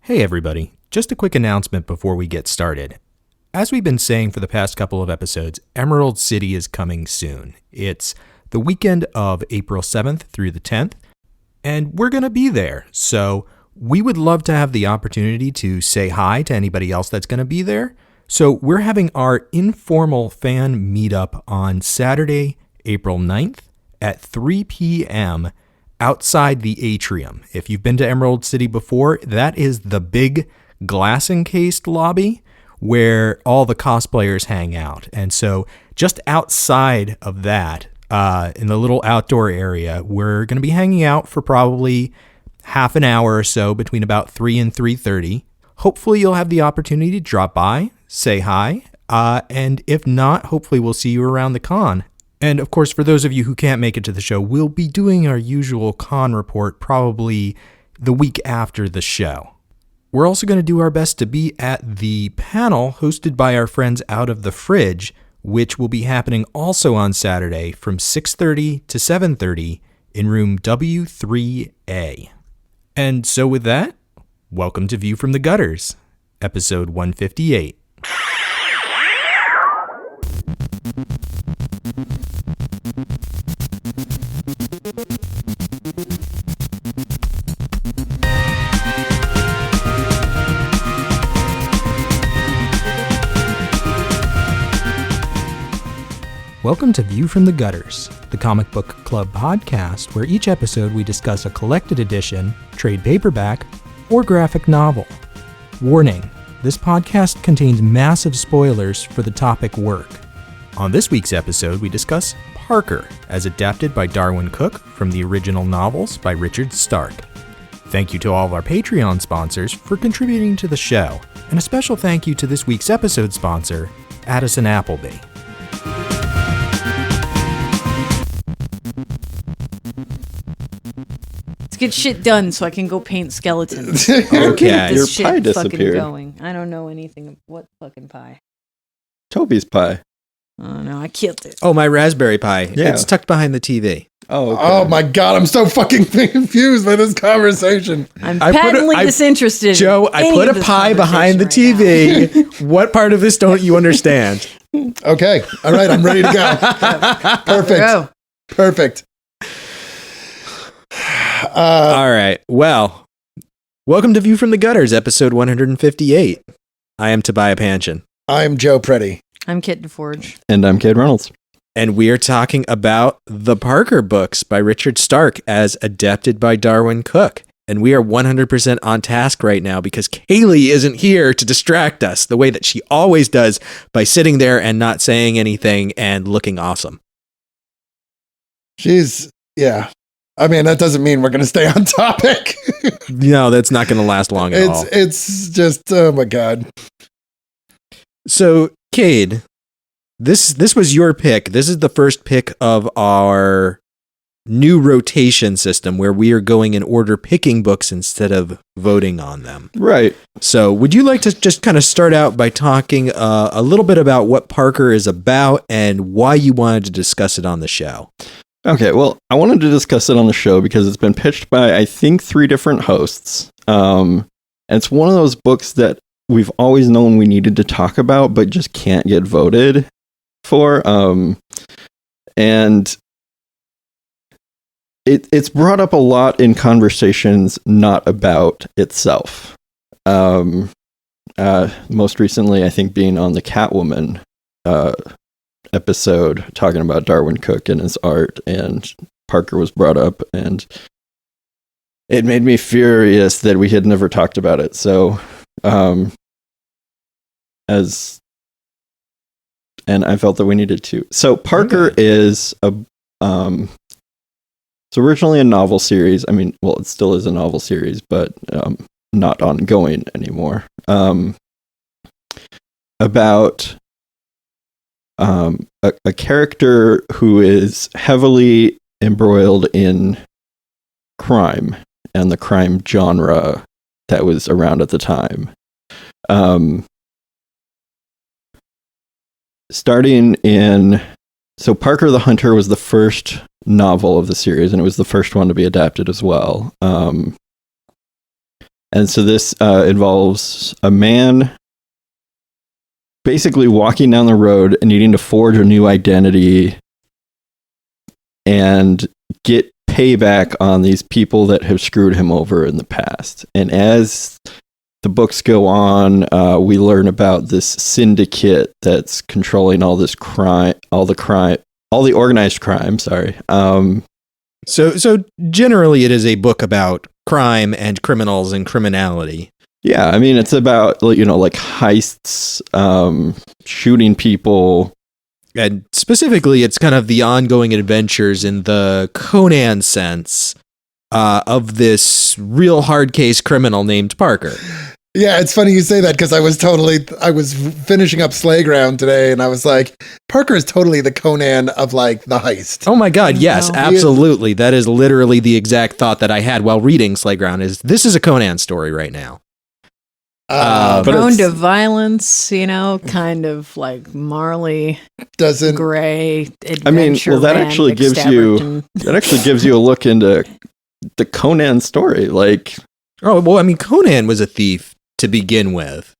Hey everybody, just a quick announcement before we get started. As we've been saying for the past couple of episodes, Emerald City is coming soon. It's the weekend of April 7th through the 10th, and we're going to be there. So we would love to have the opportunity to say hi to anybody else that's going to be there. So we're having our informal fan meetup on Saturday, April 9th at 3 p.m. outside the atrium. If you've been to Emerald City before, that is the big glass-encased lobby where all the cosplayers hang out. And so just outside of that, in the little outdoor area, we're going to be hanging out for probably half an hour or so between about 3 and 3:30. Hopefully you'll have the opportunity to drop by, say hi, and if not, hopefully we'll see you around the con. And of course, for those of you who can't make it to the show, we'll be doing our usual con report probably the week after the show. We're also going to do our best to be at the panel hosted by our friends Out of the Fridge, which will be happening also on Saturday from 6:30 to 7:30 in room W3A. And so with that, welcome to View from the Gutters, episode 158. Welcome to View from the Gutters, the comic book club podcast where each episode we discuss a collected edition, trade paperback, or graphic novel. Warning, this podcast contains massive spoilers for the topic work. On this week's episode, we discuss Parker, as adapted by Darwyn Cook from the original novels by Richard Stark. Thank you to all of our Patreon sponsors for contributing to the show, and a special thank you to this week's episode sponsor, Addison Appleby. Let's get shit done so I can go paint skeletons. Okay, your pie disappeared. Going. I don't know anything. What fucking pie? Toby's pie. Oh no, I killed it. Oh, my raspberry pie. Yeah. It's tucked behind the TV. Oh, okay. Oh my god, I'm so fucking confused by this conversation. I'm patently disinterested. Joe, I put a pie behind the TV. What part of this don't you understand? Okay, all right, I'm ready to go. Perfect. Perfect. All right. Well, welcome to View from the Gutters, episode 158. I am Tobiah Panshin. I'm Joe Preti. I'm Cade DeForge. And I'm Cade Reynolds. And we are talking about the Parker books by Richard Stark as adapted by Darwin Cook. And we are 100% on task right now because Kaylee isn't here to distract us the way that she always does by sitting there and not saying anything and looking awesome. Yeah. I mean, that doesn't mean we're going to stay on topic. No, that's not going to last long at all. It's just, oh my God. So, Cade, this was your pick. This is the first pick of our new rotation system where we are going in order picking books instead of voting on them. Right. So, would you like to just kind of start out by talking a little bit about what Parker is about and why you wanted to discuss it on the show? Okay, well, I wanted to discuss it on the show because it's been pitched by, I think, 3 different hosts. And it's one of those books that we've always known we needed to talk about, but just can't get voted for. And it's brought up a lot in conversations not about itself. Most recently, I think, being on the Catwoman episode talking about Darwyn Cook and his art, and Parker was brought up, and it made me furious that we had never talked about it. So and I felt that we needed to. So Parker is it's originally a novel series. I mean, well, it still is a novel series, but not ongoing anymore. About a character who is heavily embroiled in crime and the crime genre that was around at the time. So Parker the Hunter was the first novel of the series, and it was the first one to be adapted as well. And so this involves a man basically walking down the road and needing to forge a new identity and get payback on these people that have screwed him over in the past. And as the books go on, we learn about this syndicate that's controlling all this crime, all the organized crime. Sorry. So generally, it is a book about crime and criminals and criminality. Yeah, I mean, it's about, like heists, shooting people. And specifically, it's kind of the ongoing adventures in the Conan sense of this real hard case criminal named Parker. Yeah, it's funny you say that because I was finishing up Slayground today and I was like, Parker is totally the Conan of like the heist. Oh my God, yes, absolutely. That is literally the exact thought that I had while reading Slayground this is a Conan story right now. Prone to violence, kind of like Marley Gray adventure. That actually gives you a look into the Conan story. Like, Conan was a thief to begin with.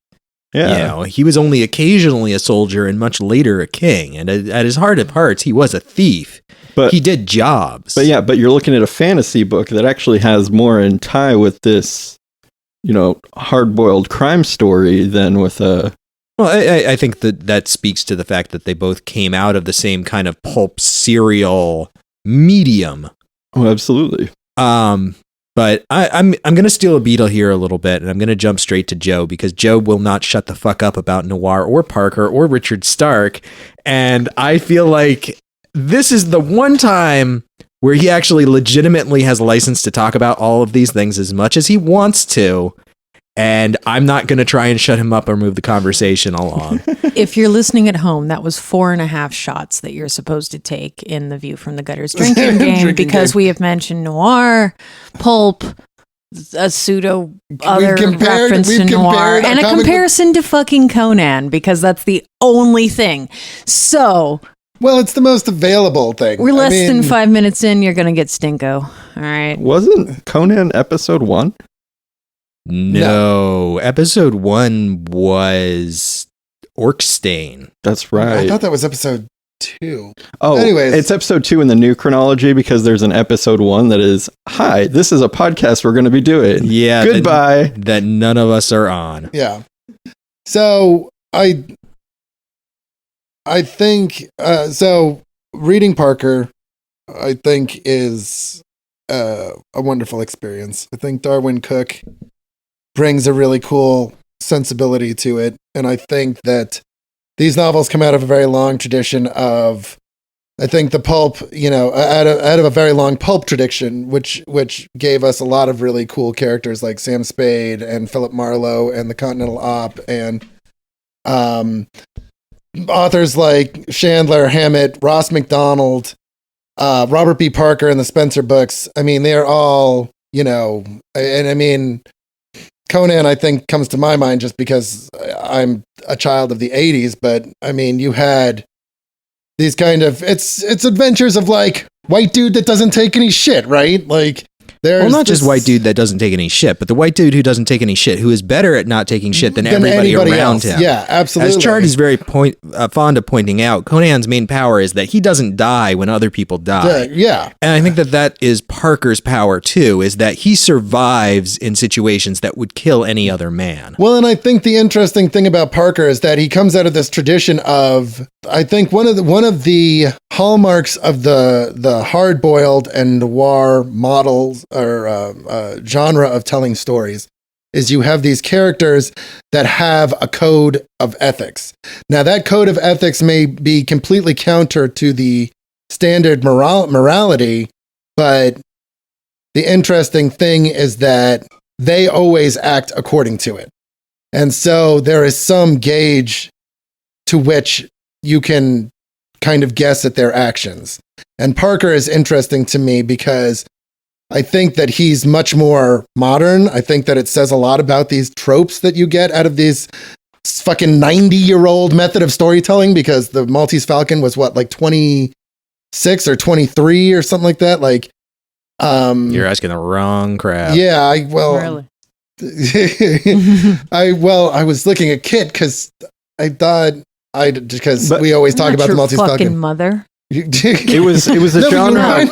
Yeah, he was only occasionally a soldier and much later a king. And at his heart of hearts, he was a thief. But he did jobs. But you're looking at a fantasy book that actually has more in tie with this, hard-boiled crime story than with a... Well, I think that speaks to the fact that they both came out of the same kind of pulp serial medium. Oh, absolutely. But I'm going to steal a beetle here a little bit, and I'm going to jump straight to Joe, because Joe will not shut the fuck up about Noir or Parker or Richard Stark. And I feel like this is the one time where he actually legitimately has license to talk about all of these things as much as he wants to. And I'm not going to try and shut him up or move the conversation along. If you're listening at home, that was 4.5 shots that you're supposed to take in the View from the Gutters drinking game, because we have mentioned Noir, pulp, a pseudo other reference to Noir, and a comparison to fucking Conan, because that's the only thing. So... Well, it's the most available thing. We're less than 5 minutes in, you're going to get stinko. All right. Wasn't Conan episode 1? No, episode 1 was Orkstein. That's right. I thought that was episode 2. Oh, anyways, it's episode 2 in the new chronology, because there's an episode 1 that is, hi, this is a podcast we're going to be doing. Yeah. Goodbye. That none of us are on. Yeah. So I think, reading Parker, I think is a wonderful experience. I think Darwyn Cooke brings a really cool sensibility to it. And I think that these novels come out of a very long tradition of, I think the pulp, out of a very long pulp tradition, which gave us a lot of really cool characters like Sam Spade and Philip Marlowe and the Continental Op, and authors like Chandler, Hammett, Ross MacDonald, Robert B. Parker in the Spencer books. I mean, they're all, Conan, I think, comes to my mind just because I'm a child of the 80s, but I mean, you had these kind of, it's adventures of like white dude that doesn't take any shit, right? Like, there's not just white dude that doesn't take any shit, but the white dude who doesn't take any shit, who is better at not taking shit than everybody around else. him. Yeah, absolutely. As Chard is very fond of pointing out, Conan's main power is that he doesn't die when other people die. Yeah. And I think that is Parker's power too, is that he survives in situations that would kill any other man. Well, and I think the interesting thing about Parker is that he comes out of this tradition of, I think one of the hallmarks of the hard-boiled and noir models or genre of telling stories is you have these characters that have a code of ethics. Now, that code of ethics may be completely counter to the standard morality, but the interesting thing is that they always act according to it. And so there is some gauge to which you can kind of guess at their actions. And Parker is interesting to me because I think that he's much more modern. I think that it says a lot about these tropes that you get out of these fucking 90-year-old method of storytelling, because the Maltese Falcon was like 26 or 23 or something like that. Like, you're asking the wrong crowd. Yeah, Really? I was looking at Kit because I thought we always talk about the Maltese Falcon. Mother. It was a genre.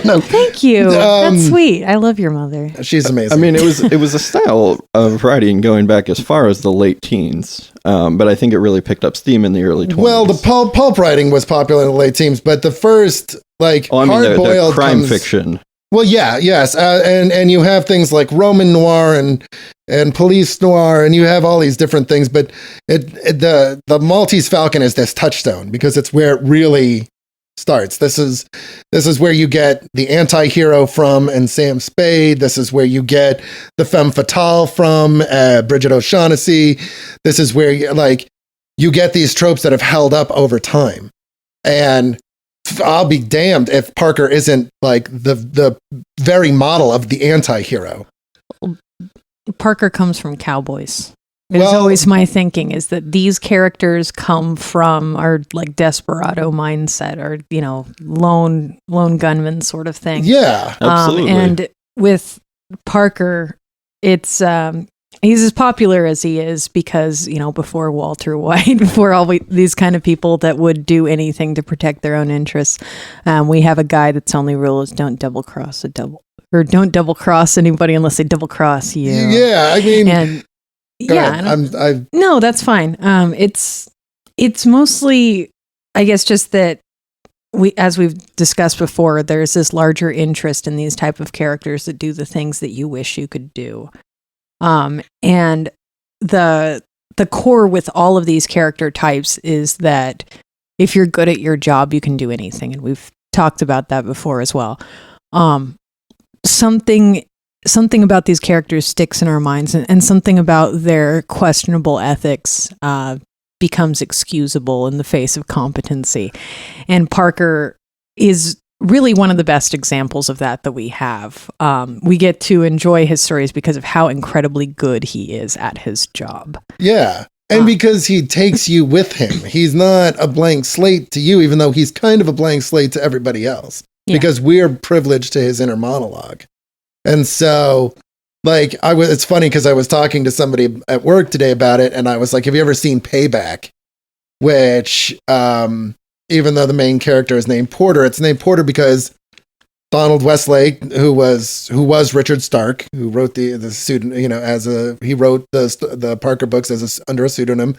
No. Thank you. That's sweet. I love your mother. She's amazing. I mean, it was a style of writing going back as far as the late teens, but I think it really picked up steam in the early 20s. Well, the pulp writing was popular in the late teens, but the first hard-boiled the crime fiction. Well, yes, and you have things like Roman noir and police noir, and you have all these different things. But the Maltese Falcon is this touchstone because it's where it really starts. This is where you get the anti-hero from and Sam Spade. This is where you get the femme fatale from Bridget O'Shaughnessy. This is where you get these tropes that have held up over time, and I'll be damned if Parker isn't like the very model of the anti-hero. Parker comes from cowboys. It's always my thinking is that these characters come from our like desperado mindset or, lone gunman sort of thing. Yeah, absolutely. And with Parker, it's, he's as popular as he is because, before Walter White, before all these kind of people that would do anything to protect their own interests, we have a guy that's only rule is don't double cross anybody unless they double cross you. Yeah, I mean, and no, that's fine. It's mostly, I guess, just that as we've discussed before, there's this larger interest in these type of characters that do the things that you wish you could do. And the core with all of these character types is that if you're good at your job, you can do anything. And we've talked about that before as well. Something about these characters sticks in our minds and something about their questionable ethics, becomes excusable in the face of competency. And Parker is really one of the best examples of that we have. We get to enjoy his stories because of how incredibly good he is at his job. Yeah. And because he takes you with him. He's not a blank slate to you, even though he's kind of a blank slate to everybody else. Yeah. Because we're privileged to his inner monologue. And so, it's funny because I was talking to somebody at work today about it, and I was like, have you ever seen Payback? Which, even though the main character is named Porter, it's named Porter because Donald Westlake, who was Richard Stark, who wrote the pseudonym, he wrote the Parker books under a pseudonym,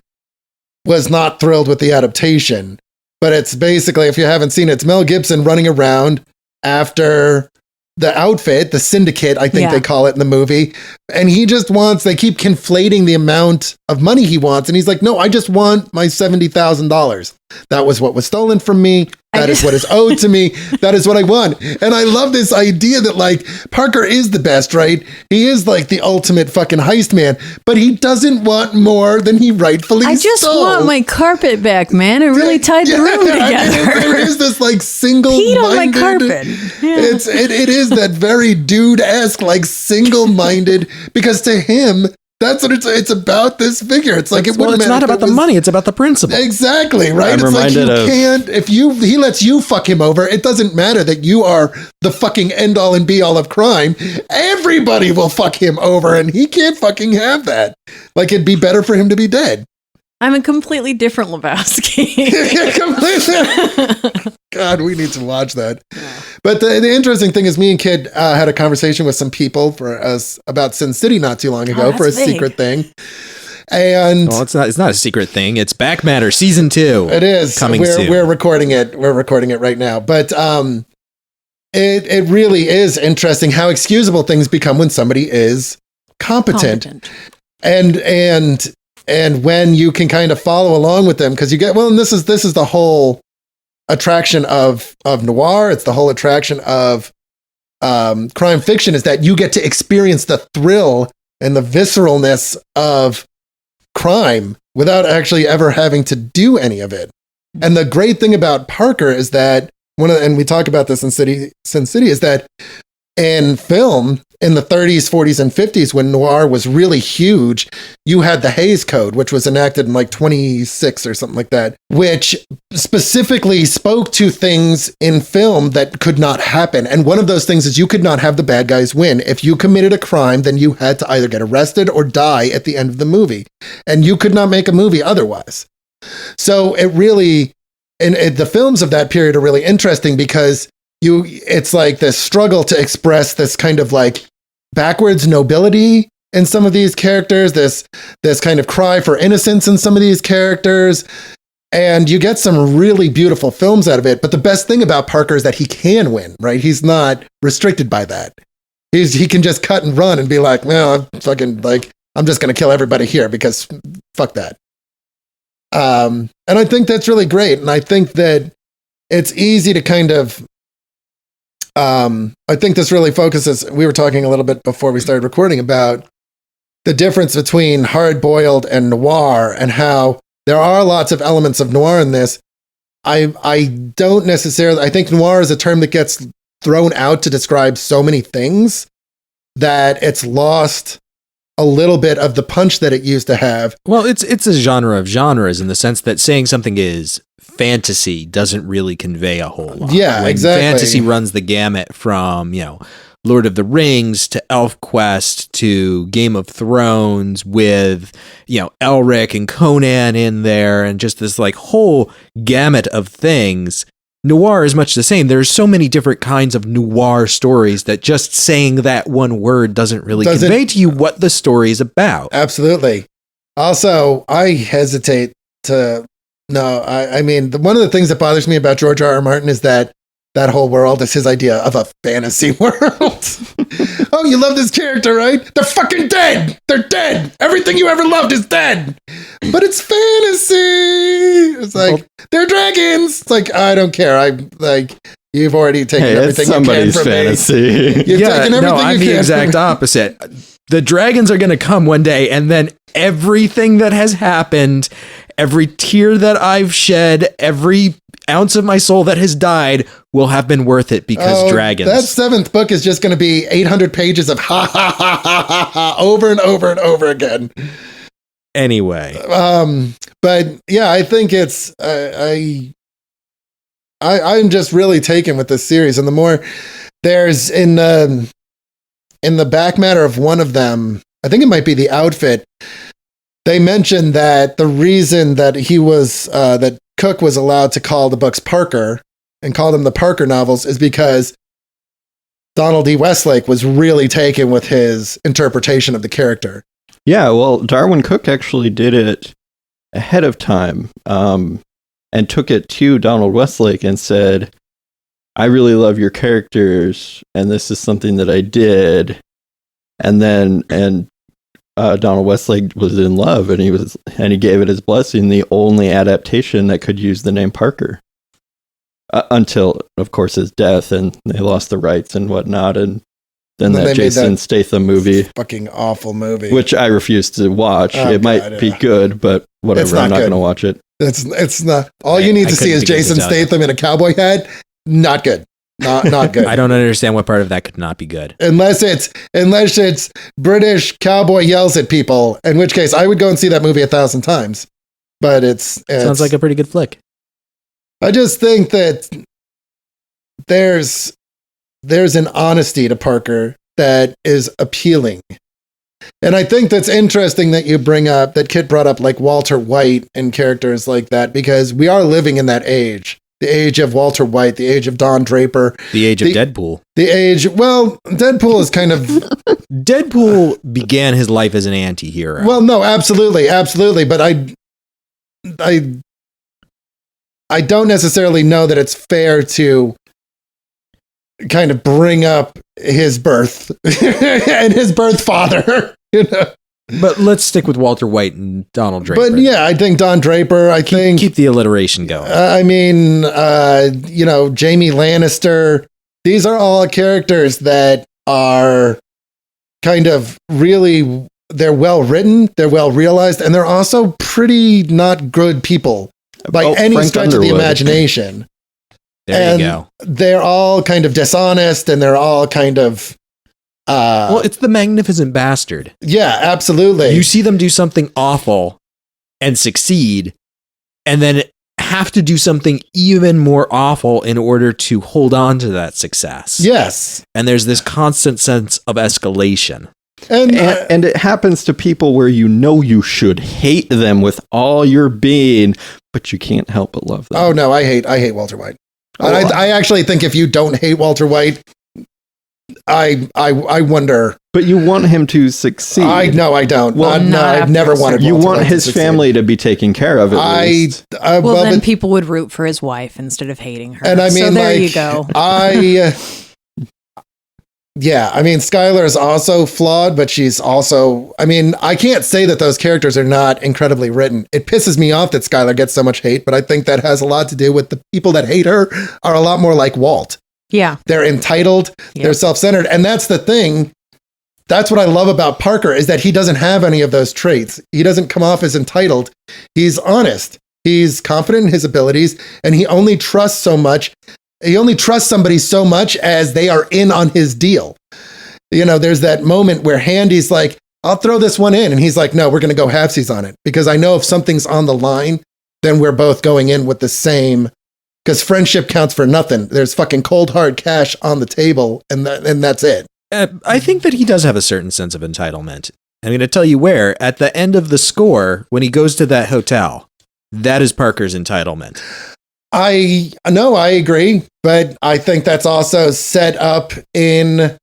was not thrilled with the adaptation. But it's basically, if you haven't seen it, it's Mel Gibson running around after the outfit, the syndicate, I think they call it in the movie. And he just they keep conflating the amount of money he wants. And he's like, no, I just want my $70,000. That was what was stolen from me. That is what is owed to me. That is what I want. And I love this idea that Parker is the best, right? He is the ultimate fucking heist man, but he doesn't want more than he rightfully I just want my carpet back, man. It really tied the room together. There is this single-minded... Heat on my carpet. Yeah. It is that very dude-esque, single-minded, because to him... That's what it's about. This figure. It's it's not about the money. It's about the principle. Exactly, right? It's he lets you fuck him over. It doesn't matter that you are the fucking end all and be all of crime. Everybody will fuck him over, and he can't fucking have that. It'd be better for him to be dead. I'm a completely different Lebowski. God, we need to watch that. Yeah. But the interesting thing is me and Kid had a conversation with some people for us about Sin City not too long ago for a secret thing. And it's not a secret thing. It's Back Matter Season 2. It is. Coming soon. We're recording it. We're recording it right now. But it really is interesting how excusable things become when somebody is competent. And when you can kind of follow along with them, because you get, and this is the whole attraction of noir. It's the whole attraction of crime fiction, is that you get to experience the thrill and the visceralness of crime without actually ever having to do any of it. And the great thing about Parker is that and we talk about this in Sin City, is that in film, in the 30s, 40s, and 50s, when noir was really huge, you had the Hays Code, which was enacted in like 26 or something like that, which specifically spoke to things in film that could not happen. And one of those things is you could not have the bad guys win. If you committed a crime, then you had to either get arrested or die at the end of the movie. And you could not make a movie otherwise. So it really, and the films of that period are really interesting because it's like this struggle to express this kind of like backwards nobility in some of these characters, this kind of cry for innocence in some of these characters. And you get some really beautiful films out of it. But the best thing about Parker is that he can win, right? He's not restricted by that. He can just cut and run and be like, well, I'm just going to kill everybody here because fuck that. And I think that's really great. And I think that it's easy to kind of, I think this really focuses, we were talking a little bit before we started recording about the difference between hard-boiled and noir and how there are lots of elements of noir in this. I don't necessarily, I think noir is a term that gets thrown out to describe so many things that it's lost a little bit of the punch that it used to have. Well, it's a genre of genres in the sense that saying something is fantasy doesn't really convey a whole lot. Yeah, when exactly. Fantasy runs the gamut from, Lord of the Rings to ElfQuest to Game of Thrones with, Elric and Conan in there and just this like whole gamut of things. Noir is much the same. There's so many different kinds of noir stories that just saying that one word doesn't really convey to you what the story is about. Absolutely. Also, I hesitate to... No, I mean, one of the things that bothers me about George R.R. Martin is that whole world is his idea of a fantasy world. Oh, you love this character, right? They're fucking dead. They're dead. Everything you ever loved is dead. But it's fantasy. It's like, they're dragons. It's like, I don't care. You've already taken everything you can from fantasy. me. You've taken everything I'm the exact opposite. The dragons are going to come one day, and then everything that has happened, every tear that I've shed, every ounce of my soul that has died will have been worth it because dragons. That 7th book is just going to be 800 pages of ha ha ha ha ha ha over and over and over again. Anyway. But yeah, I think it's, I'm just really taken with this series. And the more there's in the back matter of one of them, I think it might be the outfit, they mentioned that the reason that he was, that Cook was allowed to call the books Parker and call them the Parker novels is because Donald E. Westlake was really taken with his interpretation of the character. Yeah, well, Darwyn Cooke actually did it ahead of time and took it to Donald Westlake and said, I really love your characters, and this is something that I did. And Donald Westlake was in love, and he gave it his blessing, the only adaptation that could use the name Parker. Until, of course, his death, and they lost the rights and whatnot, and then that Jason Statham movie. Fucking awful movie. Which I refuse to watch. It might be good, but whatever, I'm not going to watch it. It's not. All you need to see is Jason Statham in a cowboy hat. Not good. Not good. I don't understand what part of that could not be good. Unless it's British cowboy yells at people, in which case I would go and see that movie 1,000 times. But it's sounds like a pretty good flick. I just think that there's an honesty to Parker that is appealing. And I think that's interesting that you bring up, that Kit brought up, like Walter White and characters like that, because we are living in that age. The age of Walter White, the age of Don Draper. The age of Deadpool. Deadpool is kind of... Deadpool began his life as an anti-hero. Well, no, absolutely. But I don't necessarily know that it's fair to kind of bring up his birth and his birth father, But let's stick with Walter White and Donald Draper. But yeah, I think Don Draper, keep the alliteration going. Jamie Lannister, these are all characters that are kind of really, they're well written, they're well realized, and they're also pretty not good people by any Frank stretch Underwood. of the imagination. There you go. They're all kind of dishonest, and they're all kind of Well, it's the magnificent bastard. Yeah, absolutely. You see them do something awful and succeed, and then have to do something even more awful in order to hold on to that success. Yes. And there's this constant sense of escalation. And it happens to people where you should hate them with all your being, but you can't help but love them. Oh no, I hate Walter White. And I actually think if you don't hate Walter White, I wonder. But you want him to succeed. I don't. Well, no, I've never wanted. You Walter want White his family to be taken care of. At least. Well, then people would root for his wife instead of hating her. And I mean, so there you go. Yeah, I mean, Skylar is also flawed, but she's also, I mean, I can't say that those characters are not incredibly written. It pisses me off that Skylar gets so much hate, but I think that has a lot to do with the people that hate her are a lot more like Walt. Yeah. They're entitled, they're self-centered, and that's the thing. That's what I love about Parker is that he doesn't have any of those traits. He doesn't come off as entitled. He's honest. He's confident in his abilities, and he only trusts so much. He only trusts somebody so much as they are in on his deal. You know, there's that moment where Handy's like, I'll throw this one in. And he's like, no, we're going to go halfsies on it. Because I know if something's on the line, then we're both going in with the same, because friendship counts for nothing. There's fucking cold hard cash on the table, and that's it. I think that he does have a certain sense of entitlement. I'm going to tell you where. At the end of the score, when he goes to that hotel, that is Parker's entitlement. I agree, but I think that's also set up in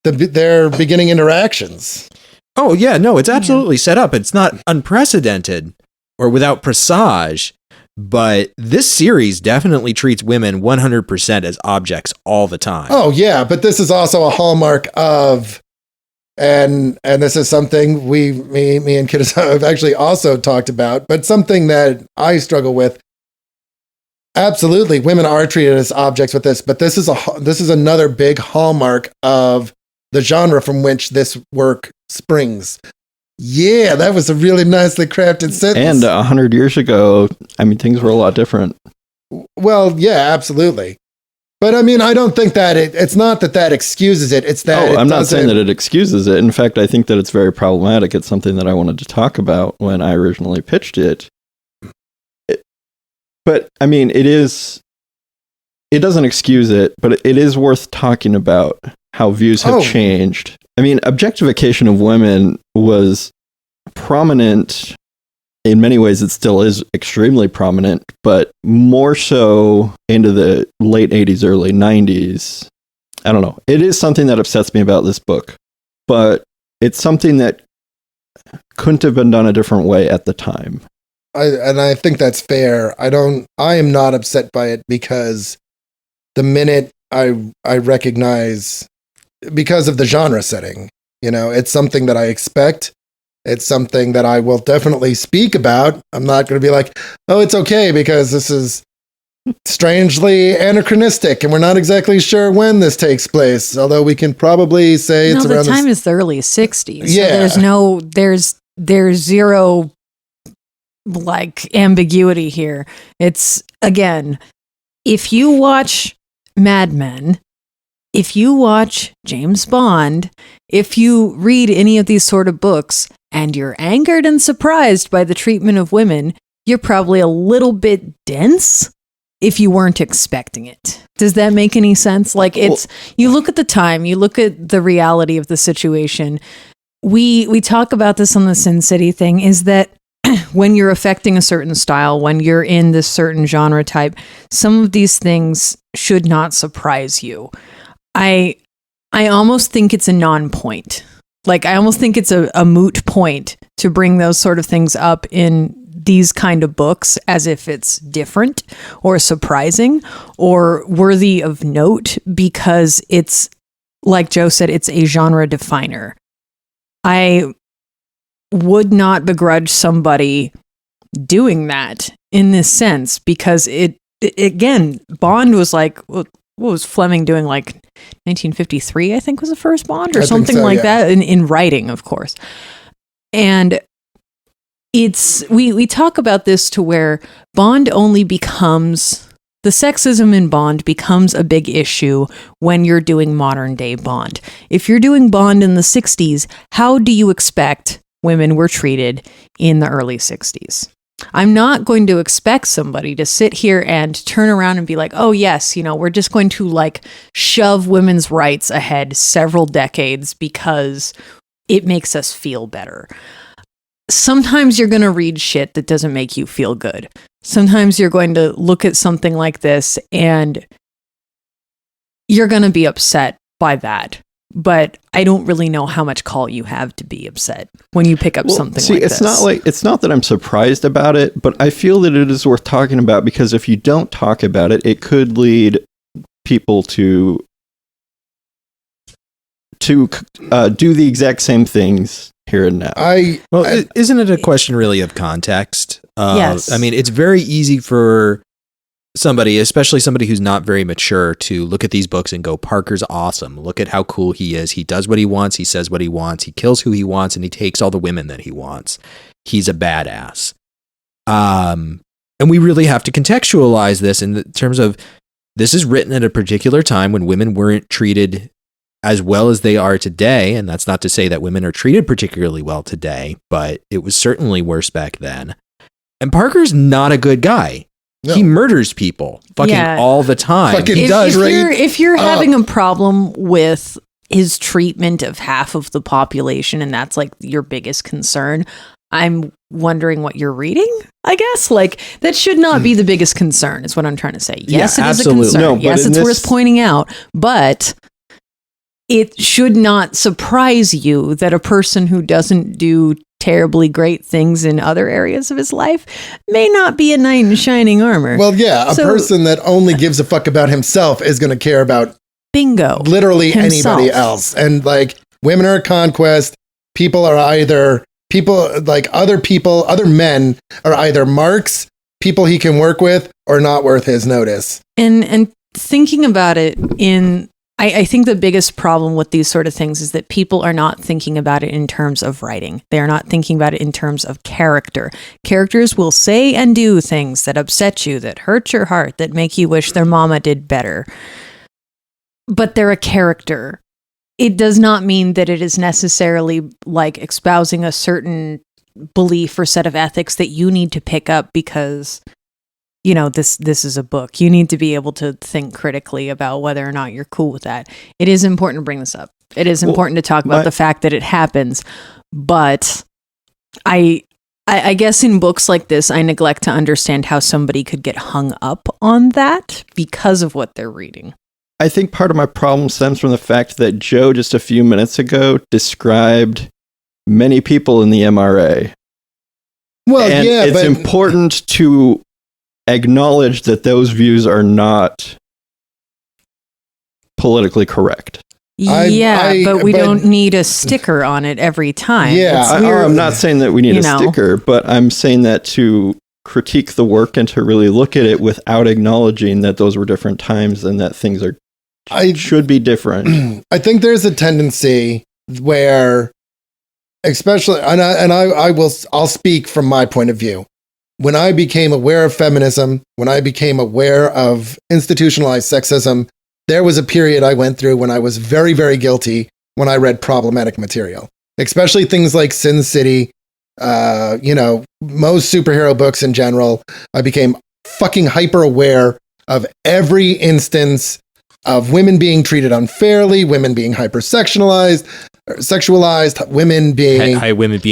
their beginning interactions. Oh, yeah, no, it's absolutely set up. It's not unprecedented or without presage, but this series definitely treats women 100% as objects all the time. Oh, yeah, but this is also a hallmark of, and this is something me and Kiddos have actually also talked about, but something that I struggle with. Absolutely, women are treated as objects with this, but this is another big hallmark of the genre from which this work springs. Yeah, that was a really nicely crafted sentence. And 100 years ago, I mean, things were a lot different. Well, yeah, absolutely. But I mean, I don't think that it's not that excuses it. It's that I'm not saying that it excuses it. In fact, I think that it's very problematic. It's something that I wanted to talk about when I originally pitched it. But I mean, it doesn't excuse it, but it is worth talking about how views have changed. I mean, objectification of women was prominent. In many ways, it still is extremely prominent, but more so into the late 80s, early 90s. I don't know. It is something that upsets me about this book, but it's something that couldn't have been done a different way at the time. I think that's fair. I am not upset by it because the minute I recognize, because of the genre setting, you know, it's something that I expect. It's something that I will definitely speak about. I'm not going to be like, oh, it's okay because this is strangely anachronistic and we're not exactly sure when this takes place. Although we can probably say it's around the time is the early 60s. Yeah. So there's zero like ambiguity here. It's, again, if you watch Mad Men, if you watch James Bond, if you read any of these sort of books and you're angered and surprised by the treatment of women, you're probably a little bit dense if you weren't expecting it. Does that make any sense? Like, you look at the time, you look at the reality of the situation. We talk about this on the Sin City thing, is that when you're affecting a certain style, when you're in this certain genre type, some of these things should not surprise you. I almost think it's a non-point. Like, I almost think it's a moot point to bring those sort of things up in these kind of books as if it's different or surprising or worthy of note, because it's, like Joe said, it's a genre definer. I would not begrudge somebody doing that in this sense, because it again, Bond was like, what was Fleming doing, like 1953, I think was the first Bond or something like that, in writing, of course. And it's, we talk about this to where Bond only becomes The sexism in Bond becomes a big issue when you're doing modern day Bond. If you're doing Bond in the 60s, how do you expect women were treated in the early 60s? I'm not going to expect somebody to sit here and turn around and be like, oh yes, we're just going to like shove women's rights ahead several decades because it makes us feel better. Sometimes you're going to read shit that doesn't make you feel good. Sometimes you're going to look at something like this and you're going to be upset by that. But I don't really know how much call you have to be upset when you pick up something like this. It's not that I'm surprised about it, but I feel that it is worth talking about because if you don't talk about it, it could lead people to do the exact same things here and now. Isn't it a question really of context? Yes. I mean, it's very easy for somebody, especially somebody who's not very mature, to look at these books and go, Parker's awesome. Look at how cool he is. He does what he wants. He says what he wants. He kills who he wants, and he takes all the women that he wants. He's a badass. And we really have to contextualize this in terms of this is written at a particular time when women weren't treated as well as they are today. And that's not to say that women are treated particularly well today, but it was certainly worse back then. And Parker's not a good guy. No. He murders people all the time. If you're having a problem with his treatment of half of the population and that's like your biggest concern, I'm wondering what you're reading, I guess. Like, that should not be the biggest concern is what I'm trying to say. Yes, it absolutely. is a concern. No, yes, it's worth pointing out. But it should not surprise you that a person who doesn't do terribly great things in other areas of his life may not be a knight in shining armor. Well, yeah, a person that only gives a fuck about himself is going to care about literally himself. Anybody else. And like, women are a conquest. Other men are either marks, people he can work with, or not worth his notice. And thinking about it I think the biggest problem with these sort of things is that people are not thinking about it in terms of writing. They are not thinking about it in terms of character. Characters will say and do things that upset you, that hurt your heart, that make you wish their mama did better. But they're a character. It does not mean that it is necessarily like espousing a certain belief or set of ethics that you need to pick up because this is a book. You need to be able to think critically about whether or not you're cool with that. It is important to bring this up. It is important to talk about the fact that it happens. But I guess in books like this, I neglect to understand how somebody could get hung up on that because of what they're reading. I think part of my problem stems from the fact that Joe just a few minutes ago described many people in the MRA. Well, and it's important to acknowledge that those views are not politically correct. But we don't need a sticker on it every time. Yeah, I'm not saying that we need a sticker, but I'm saying that to critique the work and to really look at it without acknowledging that those were different times and that things should be different. I think there's a tendency where, especially, I'll speak from my point of view. When I became aware of feminism, when I became aware of institutionalized sexism, there was a period I went through when I was very, very guilty when I read problematic material, especially things like Sin City, most superhero books in general. I became fucking hyper aware of every instance of women being treated unfairly, women being hypersexualized, women being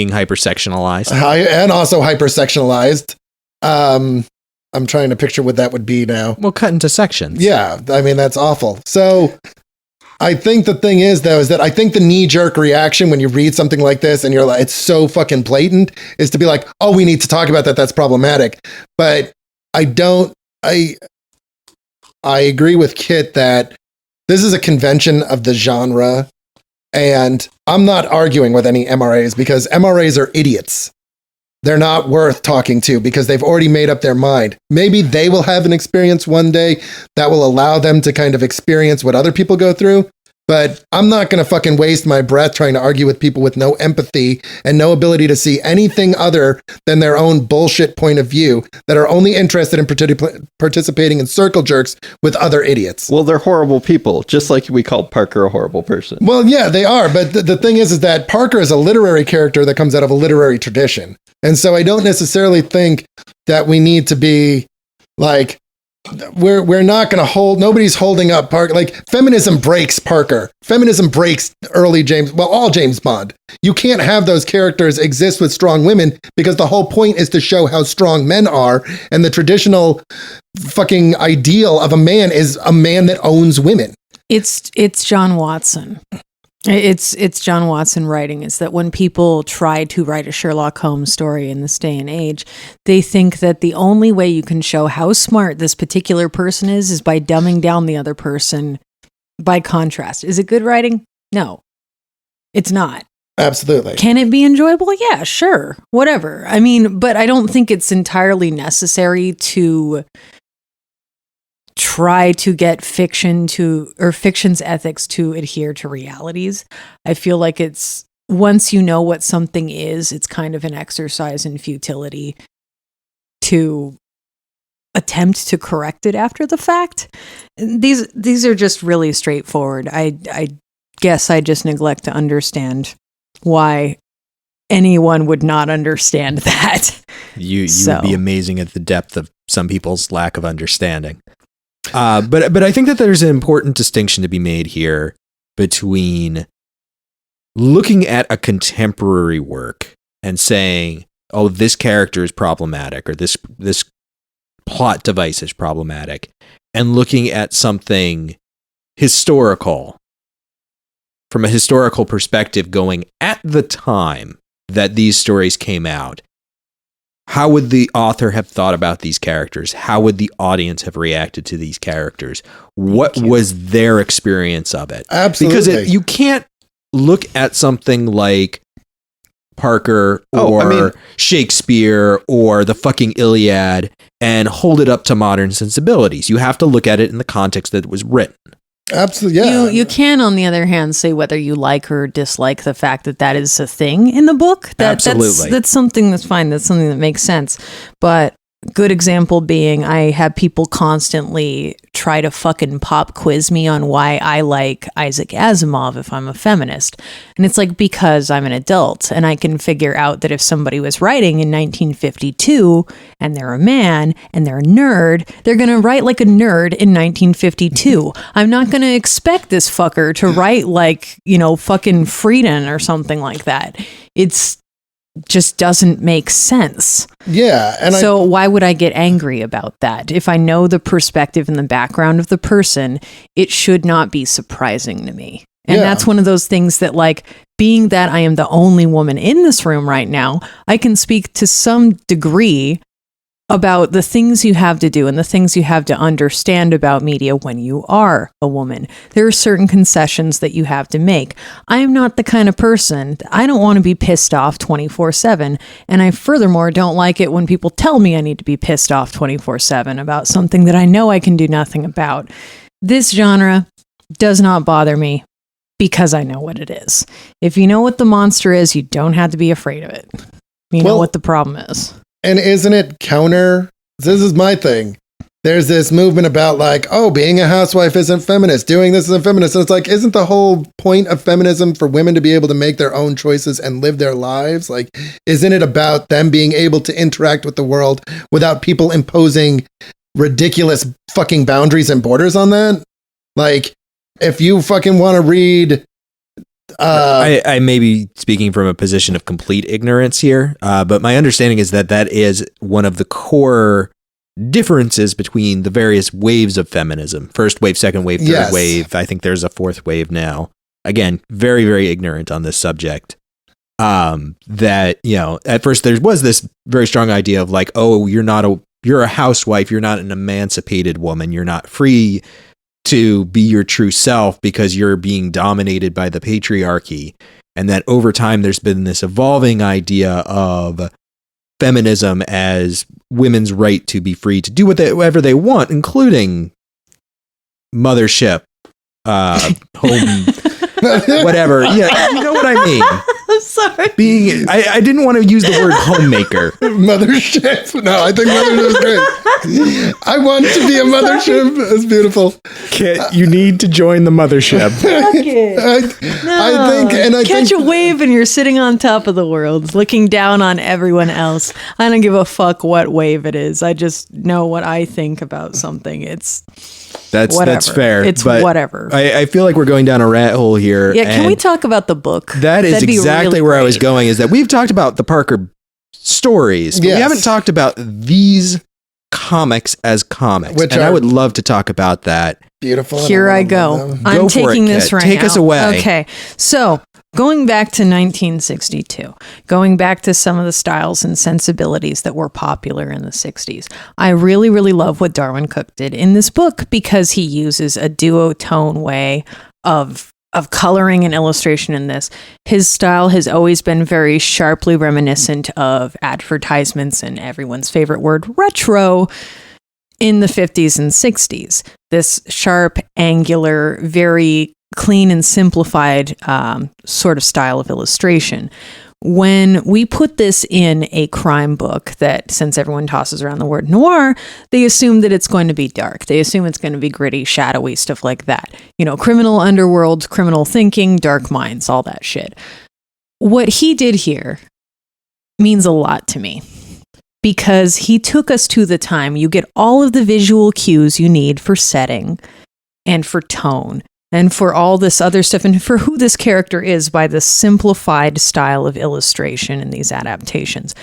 hypersexualized, and also hypersexualized. I'm trying to picture what that would be now. Well, cut into sections. Yeah, I mean that's awful. So I think the thing is though is that I think the knee-jerk reaction when you read something like this and you're like it's so fucking blatant is to be like, oh, we need to talk about that. That's problematic. But I agree with Kit that this is a convention of the genre. And I'm not arguing with any MRAs because MRAs are idiots. They're not worth talking to because they've already made up their mind. Maybe they will have an experience one day that will allow them to kind of experience what other people go through. But I'm not going to fucking waste my breath trying to argue with people with no empathy and no ability to see anything other than their own bullshit point of view, that are only interested in participating in circle jerks with other idiots. Well, they're horrible people, just like we called Parker a horrible person. Well, yeah, they are. But the thing is that Parker is a literary character that comes out of a literary tradition. And so I don't necessarily think that we need to be like, we're not going to hold, nobody's holding up Parker. Like, feminism breaks Parker. Feminism breaks all James Bond. You can't have those characters exist with strong women because the whole point is to show how strong men are. And the traditional fucking ideal of a man is a man that owns women. It's John Watson. It's John Watson writing, is that when people try to write a Sherlock Holmes story in this day and age, they think that the only way you can show how smart this particular person is by dumbing down the other person by contrast. Is it good writing? No, it's not. Absolutely. Can it be enjoyable? Yeah, sure. Whatever. I mean, but I don't think it's entirely necessary to try to get fiction's ethics to adhere to realities. I feel like it's, once you know what something is, it's kind of an exercise in futility to attempt to correct it after the fact. These are just really straightforward. I guess I just neglect to understand why anyone would not understand that. You would be amazing at the depth of some people's lack of understanding. But I think that there's an important distinction to be made here between looking at a contemporary work and saying, oh, this character is problematic, or this plot device is problematic, and looking at something historical from a historical perspective, going at the time that these stories came out. How would the author have thought about these characters? How would the audience have reacted to these characters? What was their experience of it? Absolutely. Because you can't look at something like Parker or Shakespeare or the fucking Iliad and hold it up to modern sensibilities. You have to look at it in the context that it was written. Absolutely, yeah. You can, on the other hand, say whether you like or dislike the fact that that is a thing in the book. Absolutely. That's something that's fine. That's something that makes sense. But good example being, I have people constantly try to fucking pop quiz me on why I like Isaac Asimov if I'm a feminist. And it's like, because I'm an adult and I can figure out that if somebody was writing in 1952 and they're a man and they're a nerd, they're going to write like a nerd in 1952. I'm not going to expect this fucker to write like, fucking Friedan or something like that. It's just doesn't make sense. Yeah. And so why would I get angry about that? If I know the perspective and the background of the person, it should not be surprising to me. And that's one of those things that, like, being that I am the only woman in this room right now, I can speak to some degree about the things you have to do and the things you have to understand about media when you are a woman. There are certain concessions that you have to make. I am not the kind of person, I don't want to be pissed off 24/7. And I furthermore don't like it when people tell me I need to be pissed off 24/7 about something that I know I can do nothing about. This genre does not bother me because I know what it is. If you know what the monster is, you don't have to be afraid of it. You know what the problem is. And isn't it counter? This is my thing. There's this movement about like, oh, being a housewife isn't feminist, doing this isn't feminist. And it's like, isn't the whole point of feminism for women to be able to make their own choices and live their lives? Like, isn't it about them being able to interact with the world without people imposing ridiculous fucking boundaries and borders on that? Like, if you fucking want to read... I may be speaking from a position of complete ignorance here, but my understanding is that is one of the core differences between the various waves of feminism. First wave, second wave, third wave. I think there's a fourth wave now. Again, very, very ignorant on this subject. That, at first there was this very strong idea of like, oh, you're a housewife. You're not an emancipated woman. You're not free to be your true self because you're being dominated by the patriarchy. And that over time, there's been this evolving idea of feminism as women's right to be free to do whatever they want, including mothership, home, whatever. Yeah, you know what I mean. I'm sorry. I didn't want to use the word homemaker. Mothership. No, I think mothership is great. I want to be a mothership. It's beautiful. Kit, you need to join the mothership. Fuck it. I Catch a wave and you're sitting on top of the world, looking down on everyone else. I don't give a fuck what wave it is. I just know what I think about something. That's fair. It's whatever. I feel like we're going down a rat hole here. Yeah, can we talk about the book? That is exactly really where I was going, is that we've talked about the Parker stories, but we haven't talked about these comics as comics. I would love to talk about that. Beautiful. Here I go. I'm taking this right now. Take us away. Okay. So going back to 1962, going back to some of the styles and sensibilities that were popular in the 60s, I really, really love what Darwyn Cooke did in this book because he uses a duotone way of coloring and illustration in this. His style has always been very sharply reminiscent of advertisements and everyone's favorite word, retro, in the 50s and 60s. This sharp, angular, very clean and simplified sort of style of illustration. When we put this in a crime book that, since everyone tosses around the word noir, they assume that it's going to be dark. They assume it's going to be gritty, shadowy, stuff like that. You know, criminal underworld, criminal thinking, dark minds, all that shit. What he did here means a lot to me because he took us to the time. You get all of the visual cues you need for setting and for tone and for all this other stuff, and for who this character is by the simplified style of illustration in these adaptations.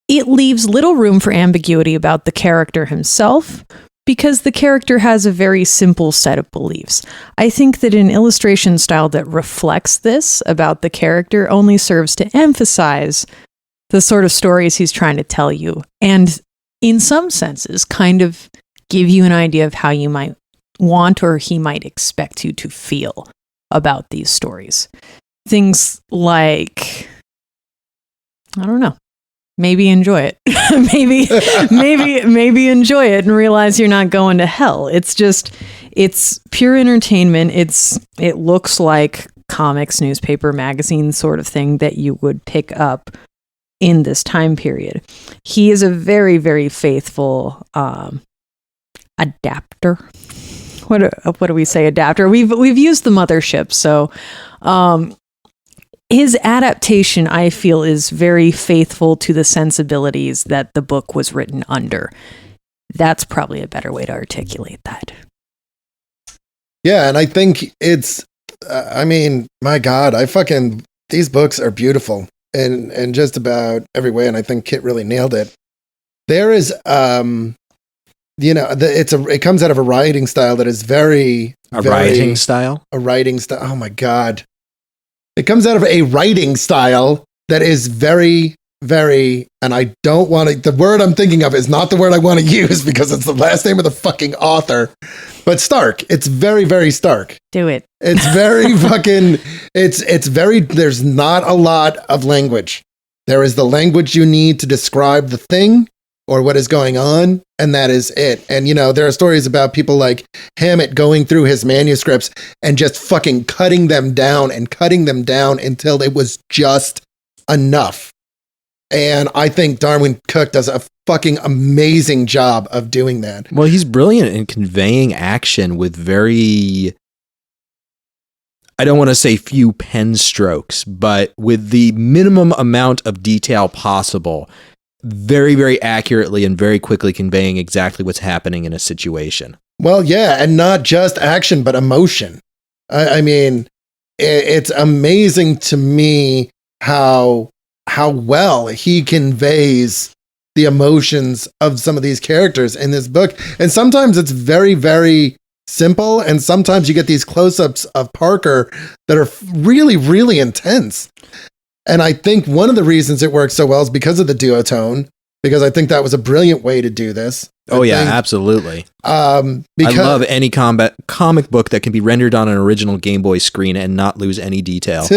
It leaves little room for ambiguity about the character himself, because the character has a very simple set of beliefs. I think that an illustration style that reflects this about the character only serves to emphasize the sort of stories he's trying to tell you, and in some senses, kind of give you an idea of how you might want or he might expect you to feel about these stories. Things like, I don't know, maybe enjoy it. maybe enjoy it and realize you're not going to hell. It's pure entertainment. It looks like comics, newspaper, magazine sort of thing that you would pick up in this time period. He is a very, very faithful adapter. What do we say? Adapter. We've used the mothership, so his adaptation, I feel, is very faithful to the sensibilities that the book was written under. That's probably a better way to articulate that. Yeah, and I think it's. I mean, my God, these books are beautiful in just about every way, and I think Kit really nailed it. There is it comes out of a writing style that is very writing style. A writing style. Oh my God! It comes out of a writing style that is very, very, and I don't want to. The word I'm thinking of is not the word I want to use because it's the last name of the fucking author. But stark. It's very, very stark. Do it. It's very fucking. It's very. There's not a lot of language. There is the language you need to describe the thing or what is going on, and that is it. And, there are stories about people like Hammett going through his manuscripts and just fucking cutting them down until it was just enough. And I think Darwyn Cooke does a fucking amazing job of doing that. Well, he's brilliant in conveying action with very, I don't want to say few pen strokes, but with the minimum amount of detail possible, very, very accurately and very quickly conveying exactly what's happening in a situation. Well, yeah, and not just action, but emotion. I mean, it's amazing to me how well he conveys the emotions of some of these characters in this book. And sometimes it's very, very simple, and sometimes you get these close-ups of Parker that are really, really intense. And I think one of the reasons it works so well is because of the duotone, because I think that was a brilliant way to do this. Absolutely. I love any comic book that can be rendered on an original Game Boy screen and not lose any detail.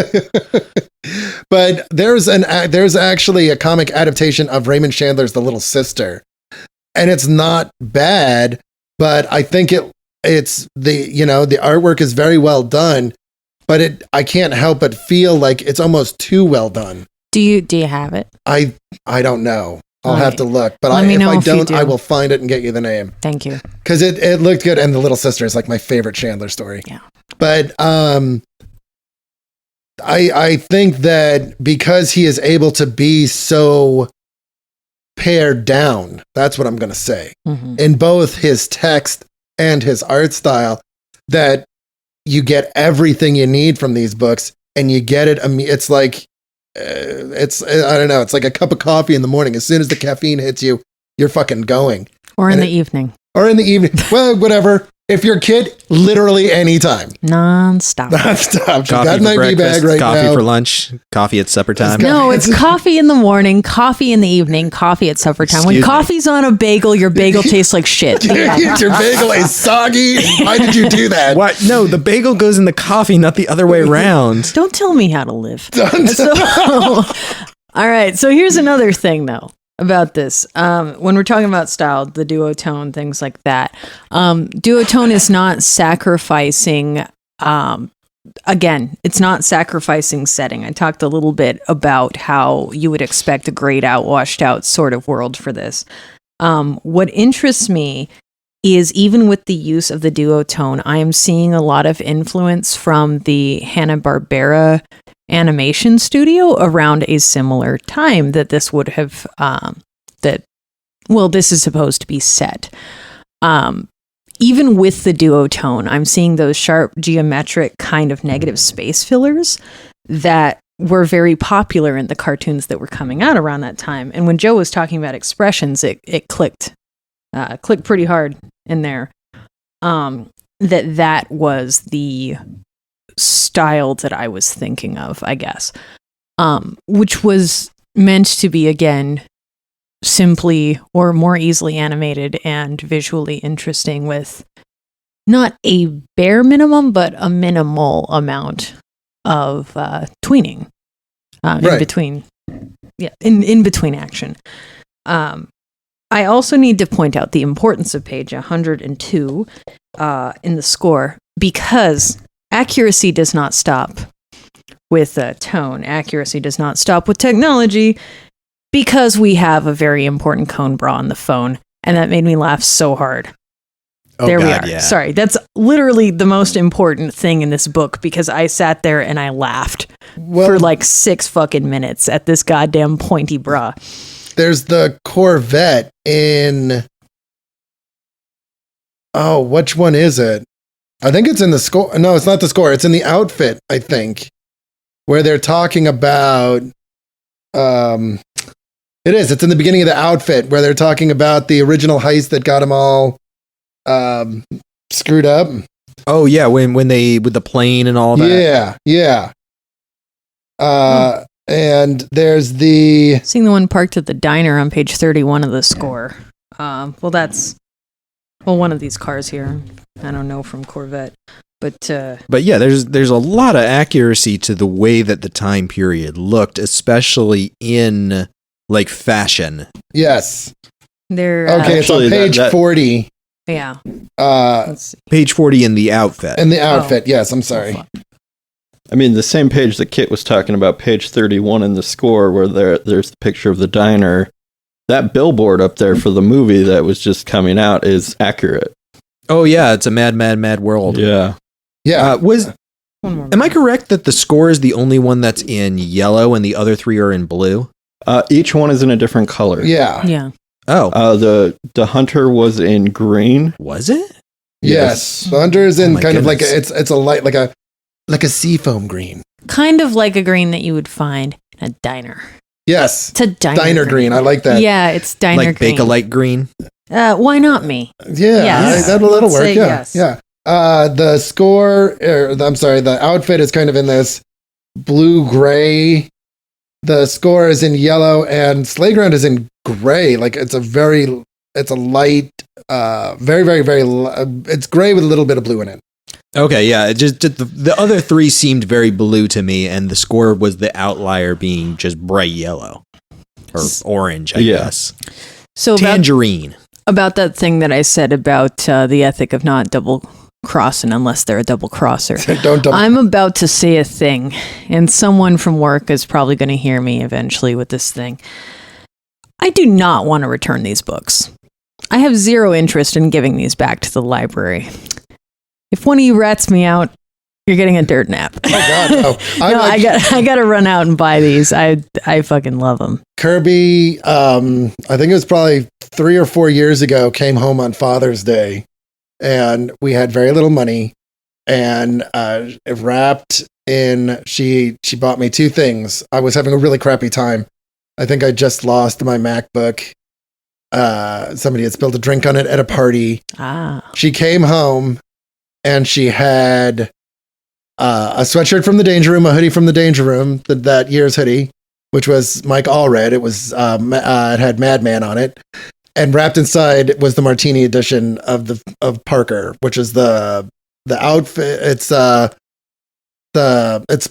But there's actually a comic adaptation of Raymond Chandler's The Little Sister, and it's not bad, but I think it's the artwork is very well done, but I can't help but feel like it's almost too well done. Do you have it? I don't know. I'll All have right. to look, but Let me if know I if you don't, do. I will find it and get you the name. Thank you. Because it looked good, and the little sister is like my favorite Chandler story. Yeah. But I think that because he is able to be so pared down, that's what I'm going to say, in both his text and his art style, that you get everything you need from these books, and you get it. It's like, I don't know. It's like a cup of coffee in the morning. As soon as the caffeine hits you, you're fucking going. Or in the evening. Or in the evening. Well, whatever. If you're a kid, literally anytime. Non-stop. Non-stop. Coffee Got an for IV bag breakfast, right coffee now. for lunch, coffee at supper time. No, it's coffee in the morning, coffee in the evening, coffee at supper time. When Excuse me. coffee's on a bagel, your bagel tastes like shit. Your bagel is soggy. Why did you do that? What? No, the bagel goes in the coffee, not the other way around. Don't tell me how to live. All right. So here's another thing, though, about this. When we're talking about style, the duotone, things like that, duotone is not sacrificing. Again, it's not sacrificing setting. I talked a little bit about how you would expect a grayed out, washed out sort of world for this. What interests me is even with the use of the duotone, I am seeing a lot of influence from the Hanna-Barbera animation studio around a similar time that this would have, this is supposed to be set. Even with the duotone, I'm seeing those sharp geometric kind of negative space fillers that were very popular in the cartoons that were coming out around that time. And when Joe was talking about expressions, it clicked pretty hard in there. That was the style that I was thinking of, I guess, which was meant to be, again, simply or more easily animated and visually interesting with not a bare minimum, but a minimal amount of tweening in between. Yeah, in between action. I also need to point out the importance of page 102 in the score, because accuracy does not stop with tone. Accuracy does not stop with technology, because we have a very important cone bra on the phone, and that made me laugh so hard. Oh, there God, we are. yeah. Sorry, that's literally the most important thing in this book, because I sat there and I laughed for like 6 fucking minutes at this goddamn pointy bra. There's the Corvette in... Oh, which one is it? I think it's in the score. No, it's not the score. It's in the outfit, I think, where they're talking about... It is. It's in the beginning of the outfit where they're talking about the original heist that got them all screwed up. Oh yeah, when they with the plane and all that. Yeah. And there's the... Seeing the one parked at the diner on page 31 of the score. That's one of these cars here. I don't know from Corvette, but yeah, there's a lot of accuracy to the way that the time period looked, especially in like fashion. Yes. they're Okay, it's on Actually, page 40. yeah. Let's see. Page 40 in the outfit. In the outfit, yes, I'm sorry. I mean, the same page that Kit was talking about, page 31 in the score, where there's the picture of the diner. That billboard up there for the movie that was just coming out is accurate. Oh yeah, it's a mad, mad, mad world. Yeah. Yeah. One more. Am I correct that the score is the only one that's in yellow and the other 3 are in blue? Each one is in a different color. Yeah. Yeah. Oh, The hunter was in green. was it? Yes. The hunter is in my kind of like goodness. it's a light like a seafoam green. Kind of like a green that you would find in a diner. Yes. It's a Diner green. I like that. Yeah, it's diner Like green. Bakelite green? Why not me? Yeah. Yes. That'll Let's work. say Yeah. yes. Yeah. The score, the outfit is kind of in this blue gray. The score is in yellow, and Slayground is in gray. Like it's a light, very, very, very, it's gray with a little bit of blue in it. Okay, yeah. It just the other 3 seemed very blue to me, and the score was the outlier being just bright yellow or orange, I Yeah. guess. So Tangerine. About that thing that I said about the ethic of not double crossing unless they're a double crosser. I'm about to say a thing, and someone from work is probably going to hear me eventually with this thing. I do not want to return these books. I have zero interest in giving these back to the library. If one of you rats me out, you're getting a dirt nap. Oh God, no! I got to run out and buy these. I fucking love them. Kirby, I think it was probably 3 or 4 years ago, came home on Father's Day, and we had very little money, and it wrapped in. She bought me 2 things. I was having a really crappy time. I think I just lost my MacBook. Somebody had spilled a drink on it at a party. She came home, and she had a sweatshirt from the Danger Room, a hoodie from the Danger Room, that year's hoodie, which was Mike Allred. It was it had Madman on it, and wrapped inside was the Martini edition of Parker, which is the outfit. It's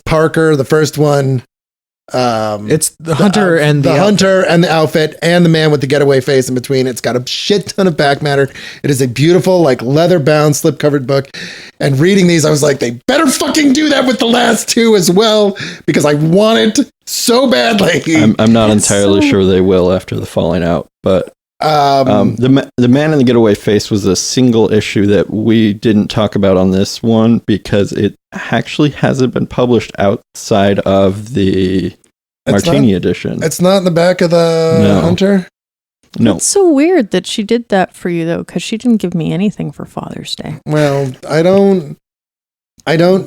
Parker, the first one. It's the hunter and the hunter and the outfit and the man with the getaway face in between. It's got a shit ton of back matter. It is a beautiful, like, leather bound, slip covered book. And reading these, I was like, they better fucking do that with the last 2 as well, because I want it so badly. I'm not entirely sure they will after the falling out, but the man in the getaway face was a single issue that we didn't talk about on this one because it actually hasn't been published outside of the Martini edition. It's not in the back of the Hunter? No. It's so weird that she did that for you, though, because she didn't give me anything for Father's Day. Well, I don't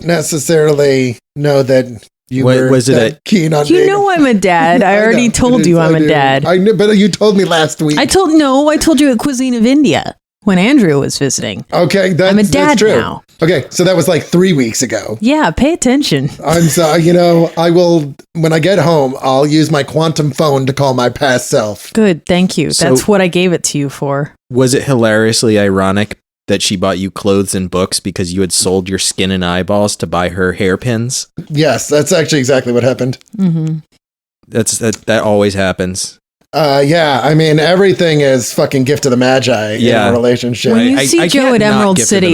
necessarily know that you were keen on You know I'm a dad. I already told you I'm a dad. I know, but you told me last week. I told you at Cuisine of India when Andrew was visiting. Okay, I'm a dad true. now. Okay, so that was like 3 weeks ago. Yeah, pay attention. I'm sorry, I will, when I get home, I'll use my quantum phone to call my past self. Good, thank you. So, that's what I gave it to you for. Was it hilariously ironic that she bought you clothes and books because you had sold your skin and eyeballs to buy her hairpins? Yes, that's actually exactly what happened. Mm-hmm. That always happens. Yeah, I mean, everything is fucking gift of the Magi in a relationship. When you see Joe at Emerald City,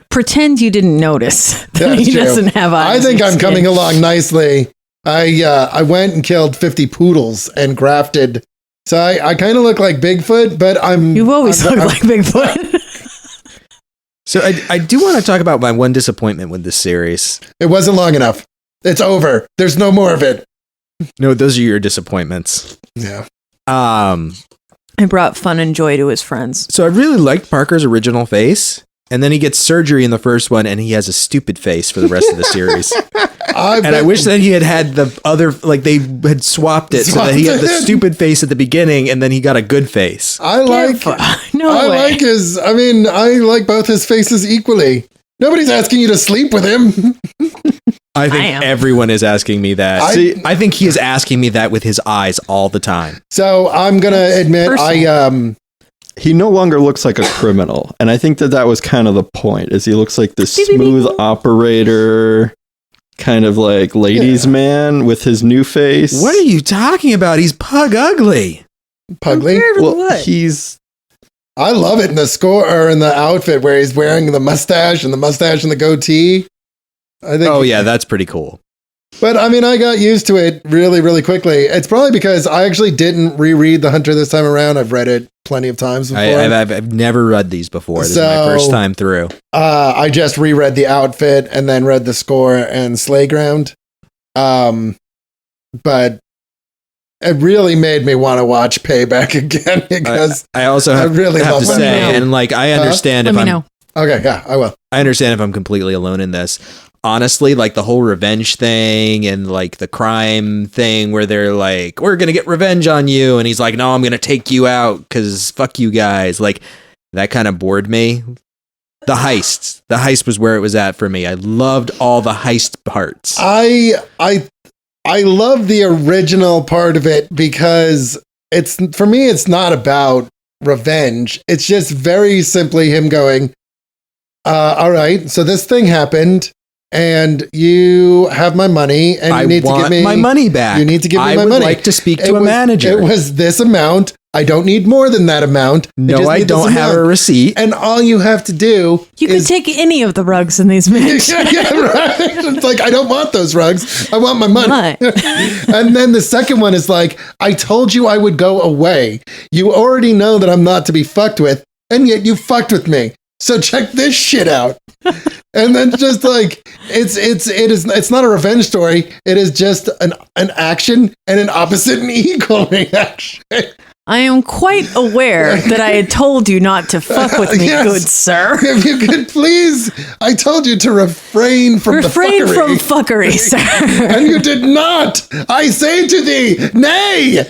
pretend you didn't notice that he doesn't have eyes. I think I'm coming along nicely. I went and killed 50 poodles and grafted. So I kind of look like Bigfoot, but You've always looked like Bigfoot. So I do want to talk about my one disappointment with this series. It wasn't long enough. It's over. There's no more of it. No, those are your disappointments. Yeah. I brought fun and joy to his friends. So I really liked Parker's original face, and then he gets surgery in the first one, and he has a stupid face for the rest of the series. I wish that he had the other, like they had swapped it so that he had the stupid face at the beginning, and then he got a good face. I like both his faces equally. Nobody's asking you to sleep with him. I think everyone is asking me that. I think he is asking me that with his eyes all the time. So I'm going to admit, he no longer looks like a criminal. And I think that was kind of the point, is he looks like this smooth operator, kind of like ladies' man with his new face. What are you talking about? He's pug ugly. Pugly? Well, I love it in the score or in the outfit where he's wearing the mustache and the goatee. I think. Yeah, that's pretty cool. But I mean, I got used to it really, really quickly. It's probably because I actually didn't reread The Hunter this time around. I've read it plenty of times before. I've never read these before. This is my first time through. I just reread the outfit and then read the score and Slayground. But it really made me want to watch Payback again because I also have to say, and like I understand if I'm okay, yeah, I will. I understand if I'm completely alone in this. Honestly, like the whole revenge thing and like the crime thing where they're like, we're going to get revenge on you. And he's like, no, I'm going to take you out because fuck you guys. Like that kind of bored me. The heist was where it was at for me. I loved all the heist parts. I love the original part of it because for me, it's not about revenge. It's just very simply him going, all right, so this thing happened. And you have my money, and you need to give me my money back. You need to give me my money. I would like to speak to a manager. It was this amount. I don't need more than that amount. No, I don't have a receipt. And all you have to do You could take any of the rugs in these mints. yeah, right. It's like, I don't want those rugs. I want my money. And then the second one is like, I told you I would go away. You already know that I'm not to be fucked with, and yet you fucked with me. So check this shit out. And then just like, it's not a revenge story. It is just an action and an opposite and equal reaction. I am quite aware that I had told you not to fuck with me, Yes. good sir. If you could please, I told you to refrain from Refrain the from fuckery. fuckery, sir. And you did not. I say to thee, nay.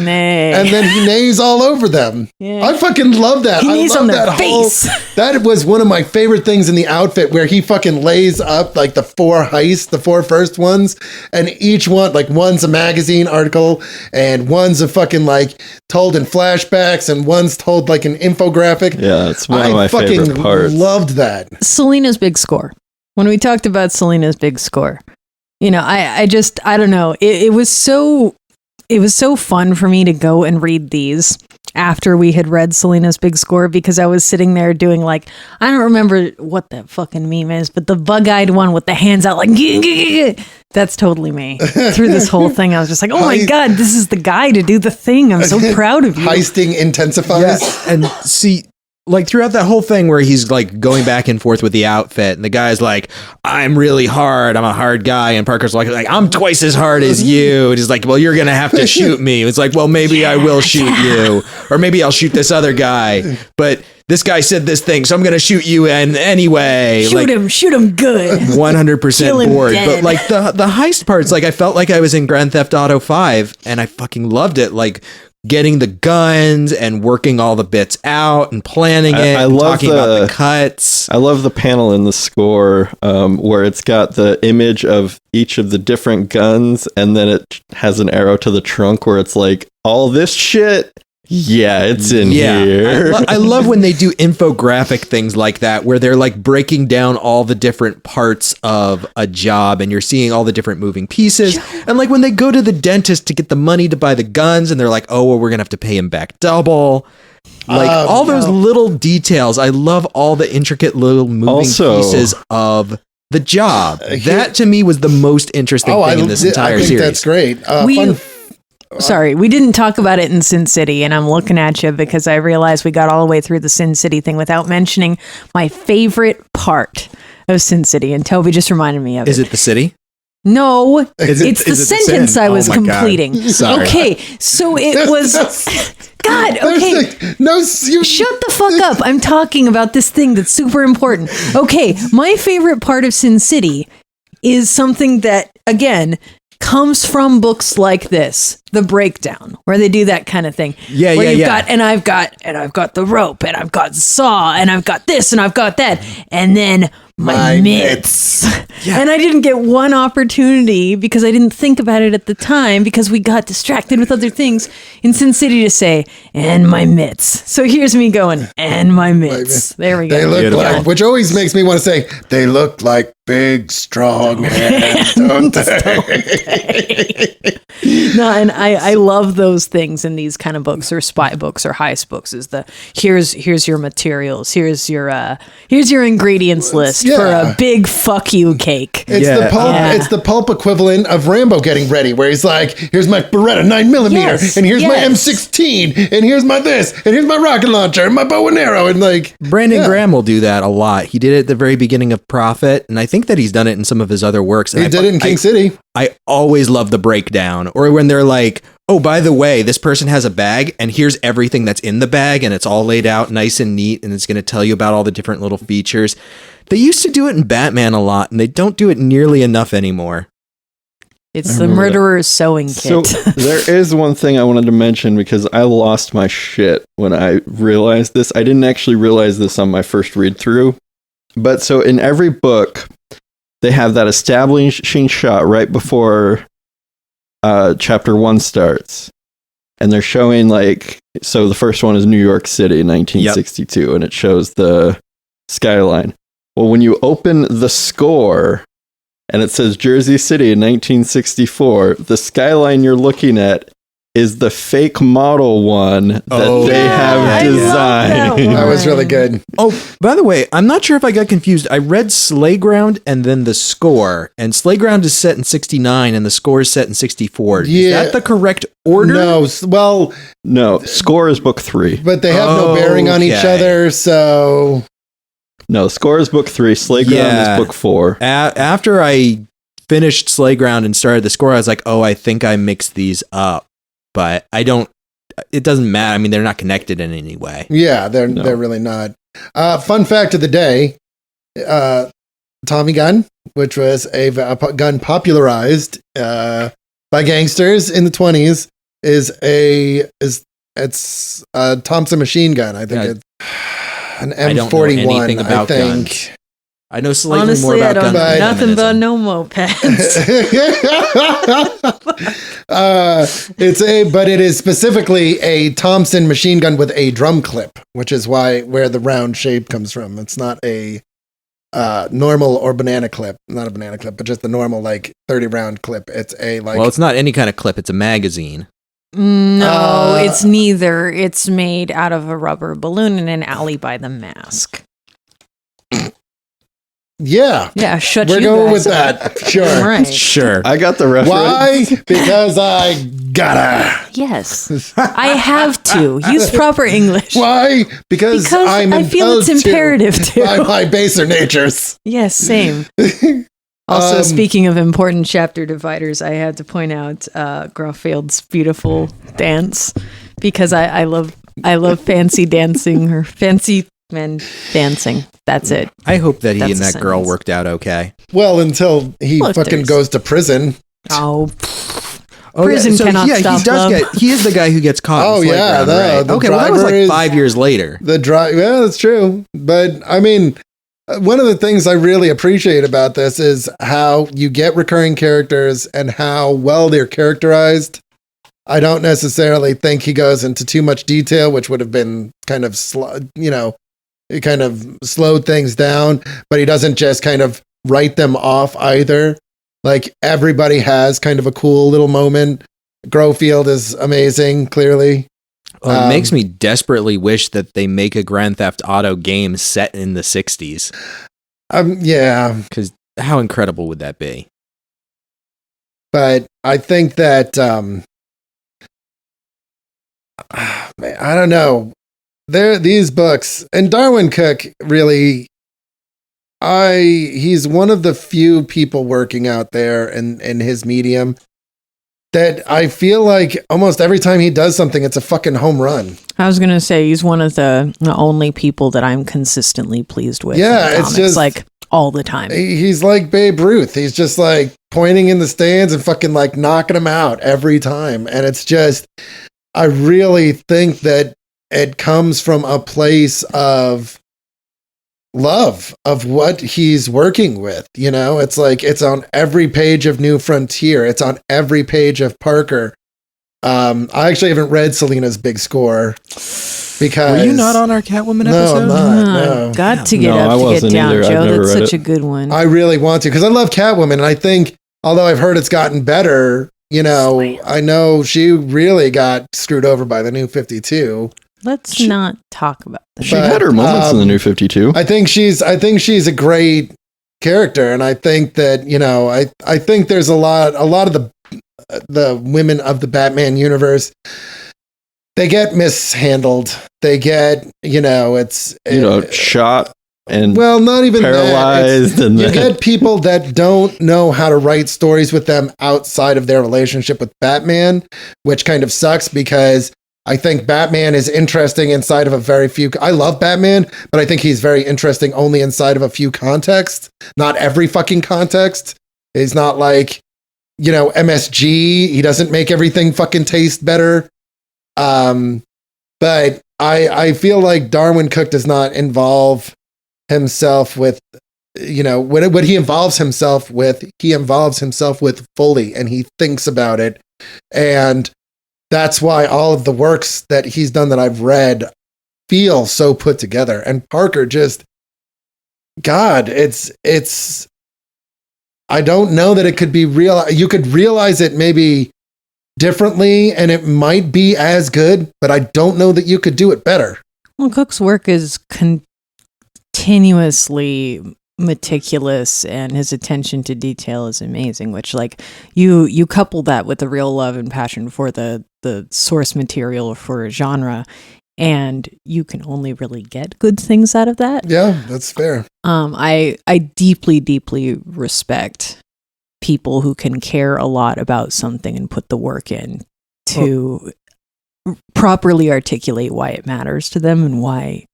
Nay. And then he neighs all over them. Yeah. I fucking love that. He I neighs love on their that face. That was one of my favorite things in the outfit, where he fucking lays up like the 4 heists, the 4 first ones, and each one, like one's a magazine article, and one's a fucking like told in flashbacks, and one's told like an infographic. Yeah, it's one of my favorite parts. Loved that. Selena's big score. When we talked about Selena's big score, you know, I don't know. It was so fun for me to go and read these after we had read Selena's big score, because I was sitting there doing like, I don't remember what that fucking meme is, but the bug-eyed one with the hands out like, that's totally me. Through this whole thing, I was just like, oh my God, this is the guy to do the thing. I'm so proud of you. Heisting intensifies. Yes, and see, like throughout that whole thing where he's like going back and forth with the outfit, and the guy's like, I'm really hard, I'm a hard guy, and Parker's like I'm twice as hard as you, and he's like, well, you're gonna have to shoot me. It's like, well, maybe I will shoot you, or maybe I'll shoot this other guy, but this guy said this thing, so I'm gonna shoot you anyway. Shoot him good. 100% bored. dead. But like the heist parts, like I felt like I was in Grand Theft Auto 5, and I fucking loved it. Like getting the guns and working all the bits out and planning it. I and love talking about the cuts. I love the panel in the score where it's got the image of each of the different guns, and then it has an arrow to the trunk where it's like, all this shit. Yeah, it's in here. I love when they do infographic things like that, where they're like breaking down all the different parts of a job, and you're seeing all the different moving pieces. And like when they go to the dentist to get the money to buy the guns, and they're like, oh, well, we're going to have to pay him back double. Like all those little details. I love all the intricate little moving pieces of the job. That to me was the most interesting thing in this entire series. That's great. Sorry, we didn't talk about it in Sin City, and I'm looking at you because I realized we got all the way through the Sin City thing without mentioning my favorite part of Sin City, and Toby just reminded me of it. Is it the city? No, Is it's the the sentence sin? I was Oh my God. completing. Sorry. Okay, so it was... God, okay. Shut the fuck up. I'm talking about this thing that's super important. Okay, my favorite part of Sin City is something that, again, comes from books like this, The Breakdown, where they do that kind of thing. Yeah, where yeah, you've yeah. got, and I've got the rope, and I've got saw, and I've got this, and I've got that, and then my mitts. Yeah. And I didn't get one opportunity because I didn't think about it at the time because we got distracted with other things in Sin City to say, and my mitts. So here's me going, and my mitts. There we go. They look Beautiful. like, which always makes me want to say, they look like big, strong hands, don't they? No, and I love those things in these kind of books, or spy books, or heist books. Is the here's your materials, here's your ingredients list for a big fuck you cake. It's Yeah. the pulp. Yeah. It's the pulp equivalent of Rambo getting ready, where he's like, "Here's my Beretta 9mm, Yes, and here's my yes. M16, and here's my this, and here's my rocket launcher, and my bow and arrow," and like Brandon Graham will do that a lot. He did it at the very beginning of Prophet, and I think that he's done it in some of his other works. And he did it in King City. I always love the breakdown, or when they're like, oh, by the way, this person has a bag, and here's everything that's in the bag, and it's all laid out nice and neat, and it's going to tell you about all the different little features. They used to do it in Batman a lot, and they don't do it nearly enough anymore. It's the murderer's sewing kit. So there is one thing I wanted to mention, because I lost my shit when I realized this. I didn't actually realize this on my first read through. But so in every book, they have that establishing shot right before chapter 1 starts. And they're showing like, so the first one is New York City, 1962, and it shows the skyline. Well, when you open the score and it says Jersey City in 1964, the skyline you're looking at is the fake model one that they have designed. That was really good. Oh, by the way, I'm not sure if I got confused. I read Slayground and then the score, and Slayground is set in 69 and the score is set in 64. Yeah. Is that the correct order? No, well, No, score is book 3. but they have no bearing on each Okay. other, so No, score is book 3. Slayground Yeah. is book 4. After I finished Slayground and started the score, I was like, oh, I think I mixed these up. But I don't, it doesn't matter. I mean, they're not connected in any way. yeah, they're really not. Fun fact of the day: Tommy gun, which was a gun popularized by gangsters in the 20s, it's a Thompson machine gun. I think it's an M41. I don't know anything about guns. I know slightly Honestly, more about I don't guns. know than nothing but feminism. no mopeds. But it is specifically a Thompson machine gun with a drum clip, which is where the round shape comes from. It's not a normal or banana clip, not a banana clip, but just the normal 30 round clip. It's a Well, it's not any kind of clip. It's a magazine. No, it's neither. It's made out of a rubber balloon in an alley by the Mask. yeah. Yeah, shut We're you going guys with up. that. Sure. Right. Sure. I got the reference. Why? Because I gotta. Yes. I have to. Use proper English. Why? Because I'm I feel it's impelled to imperative to. by my baser natures. Yes, same. Also, speaking of important chapter dividers, I had to point out Garfield's beautiful dance because I love fancy dancing or fancy men dancing. That's it. I hope that he That's and a that girl sentence. worked out okay. Well, until he Look, fucking there's- goes to prison. Oh, Oh, Prison cannot he stop does love. he is the guy who gets caught. Oh, in yeah, Slayground, right? the Okay, well, that was driver like is- 5 years later. Yeah, that's true. But I mean, one of the things I really appreciate about this is how you get recurring characters and how well they're characterized. I don't necessarily think he goes into too much detail, which would have been kind of, it kind of slowed things down, but he doesn't just kind of write them off either. Like everybody has kind of a cool little moment. Grofield is amazing, clearly. Well, it makes me desperately wish that they make a Grand Theft Auto game set in the 60s. Yeah, Because how incredible would that be? but I think that I don't know. These books and Darwin Cook really. He's one of the few people working out there in his medium that I feel like almost every time he does something, it's a fucking home run. I was gonna say he's one of the only people that I'm consistently pleased with. Yeah, in it's comics, just- like all the time. He's like Babe Ruth. He's just like pointing in the stands and fucking like knocking them out every time. And it's just, I really think that it comes from a place of love of what he's working with. You know, it's like it's on every page of New Frontier. It's on every page of Parker. I actually haven't read Selena's big score because Were you not on our Catwoman No, episode? I'm not. No. Got to get No, I up to get wasn't down, either. I've Joe. never That's read such it. a good one. I really want to because I love Catwoman, and I think although I've heard it's gotten better, you know, I know she really got screwed over by the New 52. Let's not talk about that. She But, had her moments in the New 52. I think she's a great character, and I think that I think there's a lot of the women of the Batman universe. They get mishandled. They get Shot and well, not even paralyzed, that. and You then get people that don't know how to write stories with them outside of their relationship with Batman, which kind of sucks because I think Batman is interesting inside of a very few. I love Batman, but I think he's very interesting only inside of a few contexts. Not every fucking context. He's not like, MSG. He doesn't make everything fucking taste better. But I feel like Darwyn Cook does not involve himself with, what he involves himself with fully, and he thinks about it. And that's why all of the works that he's done that I've read feel so put together. And Parker just, God, it's, I don't know that it could be real. You could realize it maybe differently, and it might be as good, but I don't know that you could do it better. Well, Cook's work is continuously meticulous, and his attention to detail is amazing, which like you couple that with the real love and passion for the source material for a genre, and you can only really get good things out of that. Yeah, that's fair. I deeply, deeply respect people who can care a lot about something and put the work in to properly articulate why it matters to them and why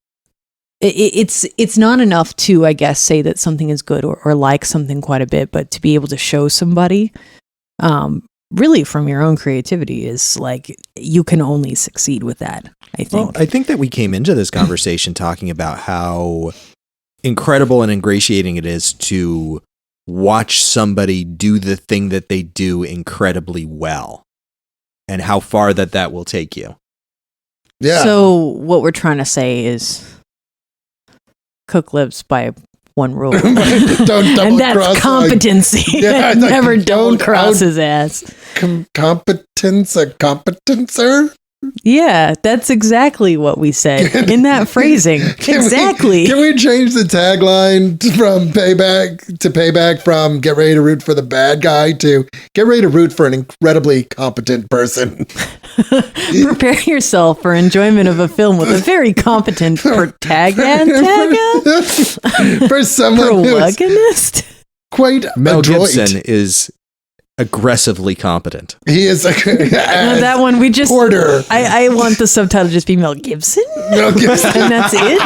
it's not enough to, I guess, say that something is good or like something quite a bit, but to be able to show somebody really from your own creativity is like, you can only succeed with that, I think. Well, I think that we came into this conversation talking about how incredible and ingratiating it is to watch somebody do the thing that they do incredibly well, and how far that will take you. Yeah. So what we're trying to say is Cook lives by one rule. Don't double and that's cross, competency. Yeah, like, Never double don't cross his ass. Competence, a competencer? Yeah, that's exactly what we said in that phrasing. Exactly. Can we change the tagline from payback from get ready to root for the bad guy to get ready to root for an incredibly competent person? Prepare yourself for enjoyment of a film with a very competent protagonist. For someone who's Protagonist? quite Mel adroit. Gibson is aggressively competent. He is That one we just Porter. I want the subtitle to just be Mel Gibson. Mel Gibson. And that's it.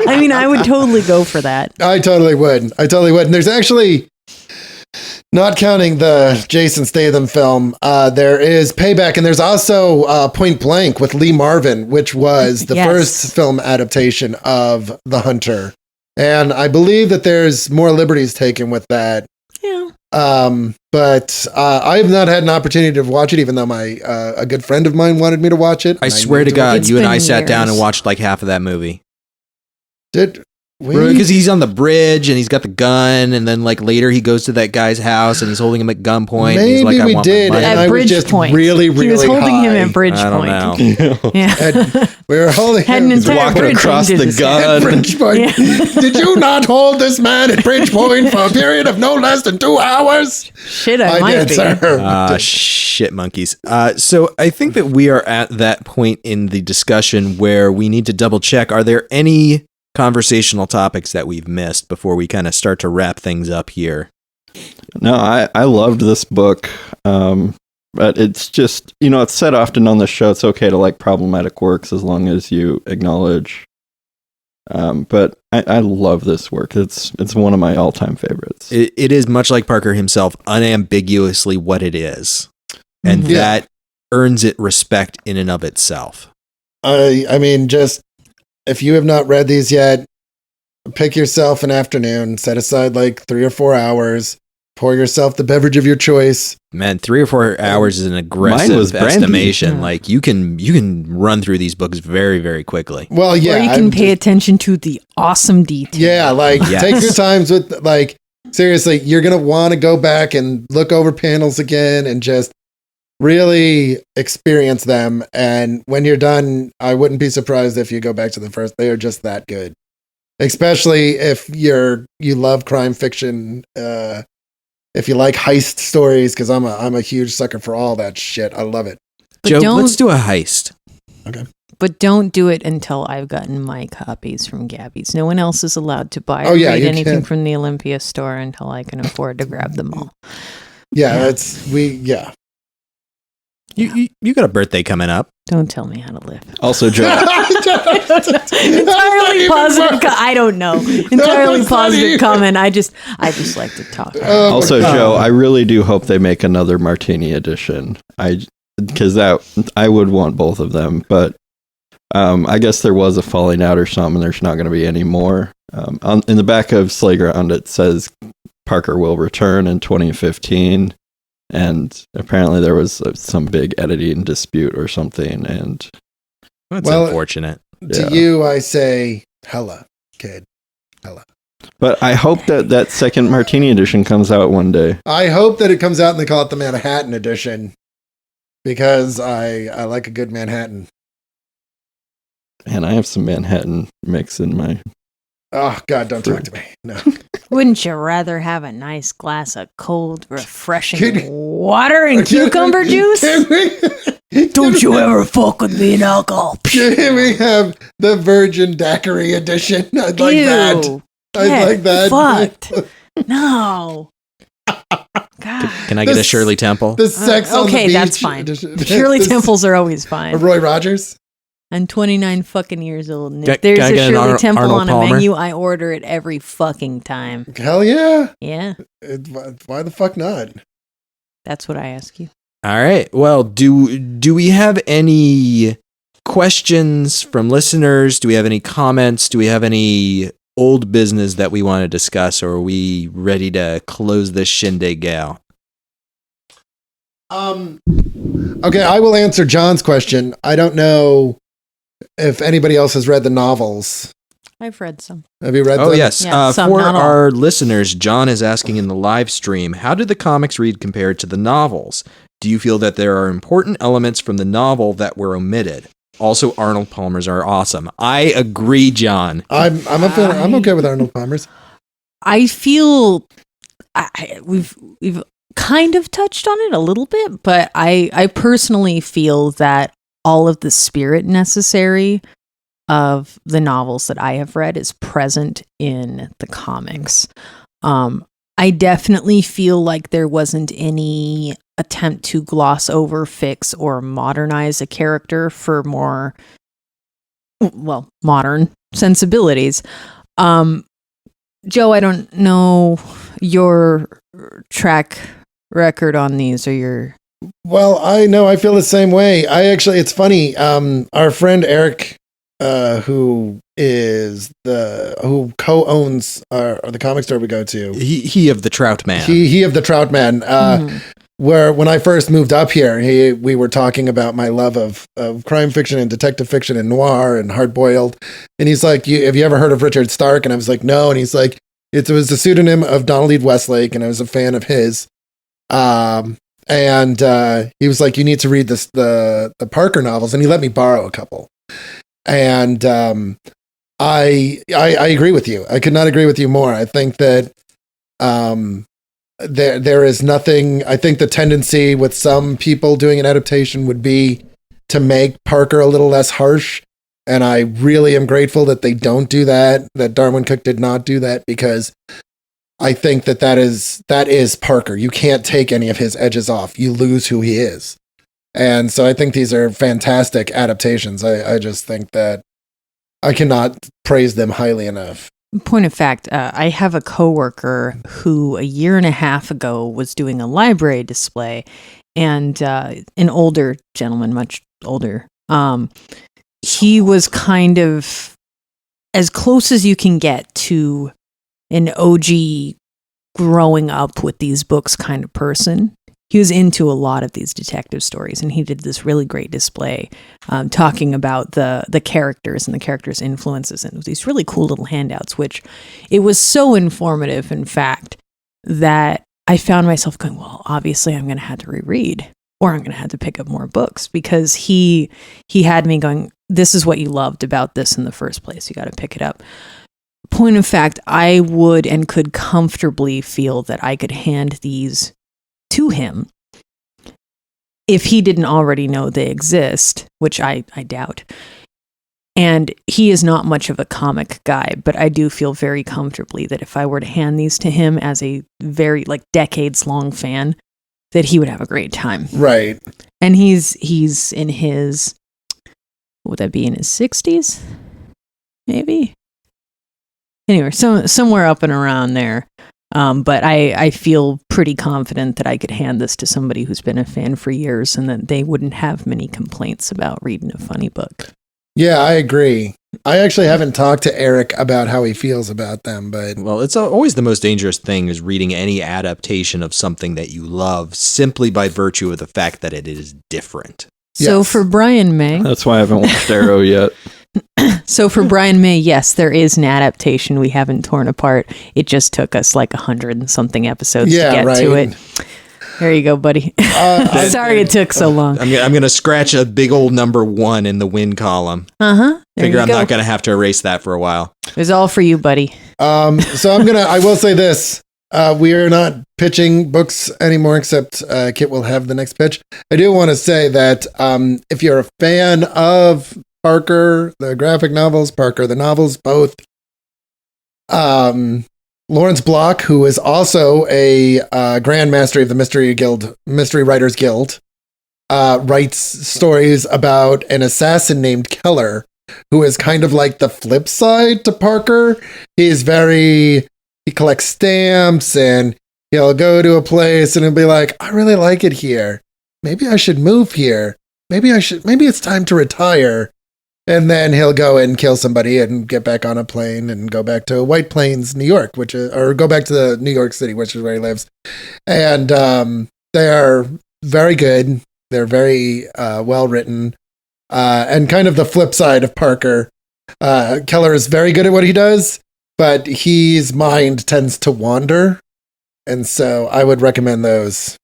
I mean, I would totally go for that. I totally would. And there's actually, not counting the Jason Statham film, there is Payback, and there's also Point Blank with Lee Marvin, which was the Yes. first film adaptation of The Hunter. And I believe that there's more liberties taken with that. Yeah. But I have not had an opportunity to watch it, even though a good friend of mine wanted me to watch it. I and swear need to God, It's you and been I sat down years. and watched like half of that movie. Did we? Because he's on the bridge and he's got the gun, and then like later he goes to that guy's house and he's holding him at gunpoint. and he's Maybe like, I we want my did, money. and At I was Bridge just Point. really, really He was holding him high. at Bridge I don't Point. know. Yeah. And we were holding Had him an He's entire walking bridge across into the this- gun. at Bridgepoint. Yeah. Did you not hold this man at Bridgepoint for a period of no less than 2 hours? Shit, I might did, be. sir. Shit monkeys. So I think that we are at that point in the discussion where we need to double check. Are there any conversational topics that we've missed before we kind of start to wrap things up here? No, I loved this book. But it's just, it's said often on the show, it's okay to like problematic works as long as you acknowledge. But I love this work. It's one of my all-time favorites. It is, much like Parker himself, unambiguously what it is. And Yeah. that earns it respect in and of itself. I mean, just if you have not read these yet, pick yourself an afternoon, set aside like 3 or 4 hours, pour yourself the beverage of your choice. Man, 3 or 4 hours is an was aggressive brandy. estimation. Yeah. Like you can run through these books very, very quickly. Well, yeah. Or you can pay attention to the awesome details. Yeah, like Yes. take your times with like seriously, you're gonna want to go back and look over panels again and just really experience them. And when you're done, I wouldn't be surprised if you go back to the first. They are just that good, especially if you love crime fiction. If you like heist stories, because I'm a huge sucker for all that shit. I love it. But Joe, don't- let's do a heist. But don't do it until I've gotten my copies from Gabby's. No one else is allowed to buy or Oh, yeah, read you anything can't. from the Olympia store until I can afford to grab them all. Yeah, Yeah. You got a birthday coming up. Don't tell me how to live. Also, Joe, Entirely positive. I don't know. Entirely it's not positive even. comment. I just like to talk. Oh, also my God. Joe, I really do hope they make another martini edition. Because I would want both of them, but I guess there was a falling out or something. There's not going to be any more. In the back of Slayground, it says Parker will return in 2015, and apparently there was some big editing dispute or something. And That's Well, unfortunate. To yeah. you, I say, hella, kid. But I hope that second martini edition comes out one day. I hope that it comes out and they call it the Manhattan edition. because I like a good Manhattan. And I have some Manhattan mix in my... Oh, God, don't talk to me. No. Wouldn't you rather have a nice glass of cold, refreshing water and cucumber juice? Don't you ever fuck with me in alcohol. Can we have the Virgin Daiquiri edition? I'd like that. I'd like that. Fucked. No. God. Can I get a Shirley Temple? The sex on the okay, beach that's fine. edition. Shirley Temples are always fine. Roy Rogers? I'm 29 fucking years old. And if Can there's I a get an Shirley Temple Arnold on a Palmer? menu, I order it every fucking time. Hell yeah. Yeah, Why the fuck not? that's what I ask you. All right. Well, do we have any questions from listeners? Do we have any comments? Do we have any old business that we want to discuss, or are we ready to close this shindig out? Okay, I will answer John's question. I don't know if anybody else has read the novels. I've read some. Have you read them? Oh, yes. Yeah, some, for not all. our listeners, John is asking in the live stream, how did the comics read compared to the novels? Do you feel that there are important elements from the novel that were omitted? Also, Arnold Palmer's are awesome. I agree, John. I'm okay with Arnold Palmer's. I feel we've kind of touched on it a little bit, but I personally feel that all of the spirit necessary of the novels that I have read is present in the comics. I definitely feel like there wasn't any attempt to gloss over, fix, or modernize a character for more, well, modern sensibilities. Joe, I don't know your track record on these or your... Well, I know I feel the same way. It's funny. Our friend Eric, who co-owns the comic store we go to. He of the Trout Man. He of the Trout Man. Where when I first moved up here, we were talking about my love of crime fiction and detective fiction and noir and hard boiled. And he's like, have you ever heard of Richard Stark? And I was like, no. And he's like, it was the pseudonym of Donald E. Westlake, and I was a fan of his. And he was like, you need to read the Parker novels, and he let me borrow a couple. And I agree with you. I could not agree with you more. I think that there is nothing. I think the tendency with some people doing an adaptation would be to make Parker a little less harsh. And I really am grateful that they don't do that, that Darwyn Cooke did not do that, because I think that is Parker. You can't take any of his edges off. You lose who he is. And so I think these are fantastic adaptations. I just think that I cannot praise them highly enough. Point of fact, I have a coworker who a year and a half ago was doing a library display, and an older gentleman, much older, he was kind of as close as you can get to an OG growing up with these books kind of person. He was into a lot of these detective stories, and he did this really great display talking about the characters and the characters' influences, and these really cool little handouts, which it was so informative, in fact, that I found myself going, well, obviously I'm going to have to reread, or I'm going to have to pick up more books, because he had me going, this is what you loved about this in the first place. You got to pick it up. Point of fact, I would and could comfortably feel that I could hand these to him if he didn't already know they exist, which I doubt. And he is not much of a comic guy, but I do feel very comfortably that if I were to hand these to him as a very decades long fan, that he would have a great time. Right. And he's in his, what would that be, in his 60s? Maybe? Anyway, somewhere up and around there. But I feel pretty confident that I could hand this to somebody who's been a fan for years, and that they wouldn't have many complaints about reading a funny book. Yeah, I agree. I actually haven't talked to Eric about how he feels about them, but... Well, it's always the most dangerous thing is reading any adaptation of something that you love simply by virtue of the fact that it is different. So Yes. for Brian May... That's why I haven't watched Arrow yet. So for Brian May, yes, there is an adaptation we haven't torn apart. It just took us 100 and something episodes to get to it. There you go, buddy. Sorry it took so long. I'm going to scratch a big old number 1 in the win column. Figure I'm not going to have to erase that for a while. It was all for you, buddy. So I will say this. We are not pitching books anymore, except Kit will have the next pitch. I do want to say that if you're a fan of Parker, the graphic novels, Parker, the novels, both, Lawrence Block, who is also a Grand Master of the Mystery Writers Guild, writes stories about an assassin named Keller, who is kind of like the flip side to Parker. He collects stamps and he'll go to a place and he'll be like, I really like it here. Maybe I should move here. Maybe it's time to retire. And then he'll go and kill somebody and get back on a plane and go back to White Plains, New York, or go back to the New York City, which is where he lives. And they are very good. They're very well written. And kind of the flip side of Parker. Keller is very good at what he does, but his mind tends to wander. And so I would recommend those.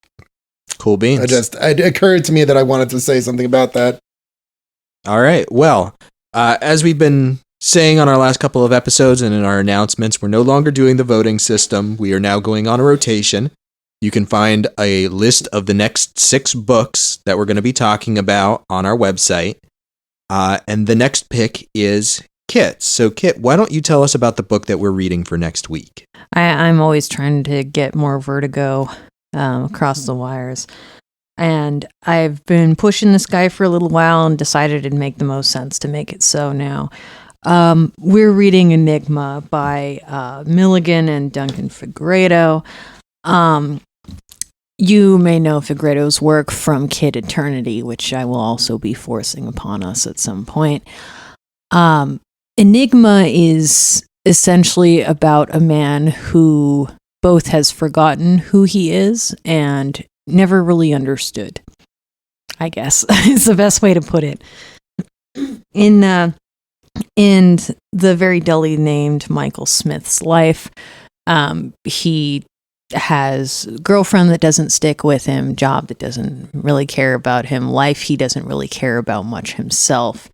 Cool beans. It occurred to me that I wanted to say something about that. All right. Well, as we've been saying on our last couple of episodes and in our announcements, we're no longer doing the voting system. We are now going on a rotation. You can find a list of the next 6 books that we're going to be talking about on our website. And the next pick is Kit. So, Kit, why don't you tell us about the book that we're reading for next week? I'm always trying to get more Vertigo across the wires. And I've been pushing this guy for a little while and decided it'd make the most sense to make it so now. We're reading Engima by Milligan and Duncan Fegredo. You may know Fegredo's work from Kid Eternity, which I will also be forcing upon us at some point. Engima is essentially about a man who both has forgotten who he is and never really understood, I guess, is the best way to put it. In the very dully named Michael Smith's life, he has a girlfriend that doesn't stick with him, job that doesn't really care about him, life he doesn't really care about much himself,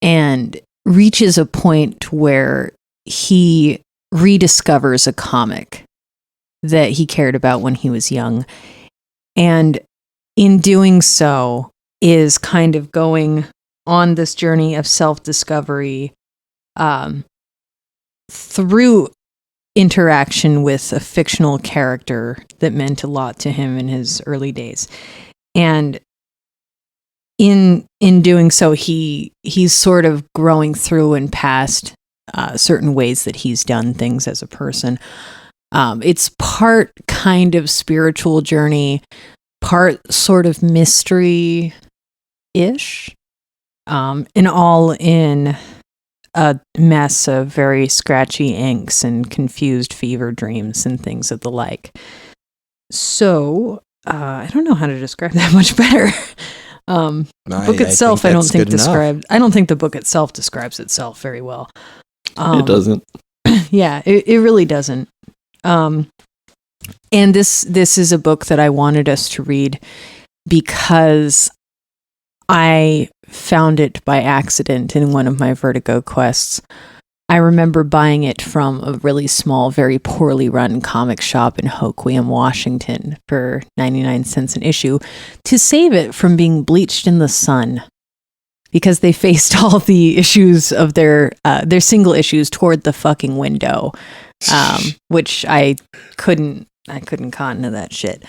and reaches a point where he rediscovers a comic that he cared about when he was young. And in doing so is kind of going on this journey of self-discovery through interaction with a fictional character that meant a lot to him in his early days. And in doing so, he's sort of growing through and past certain ways that he's done things as a person. It's part kind of spiritual journey, part sort of mystery-ish, and all in a mess of very scratchy inks and confused fever dreams and things of the like. So, I don't know how to describe that much better. The book itself, I don't think the book itself describes itself very well. It doesn't. Yeah, it really doesn't. And this is a book that I wanted us to read because I found it by accident in one of my Vertigo quests. I remember buying it from a really small, very poorly run comic shop in Hoquiam, Washington for 99 cents an issue to save it from being bleached in the sun, because they faced all the issues of their single issues toward the fucking window, which I couldn't cotton to that shit.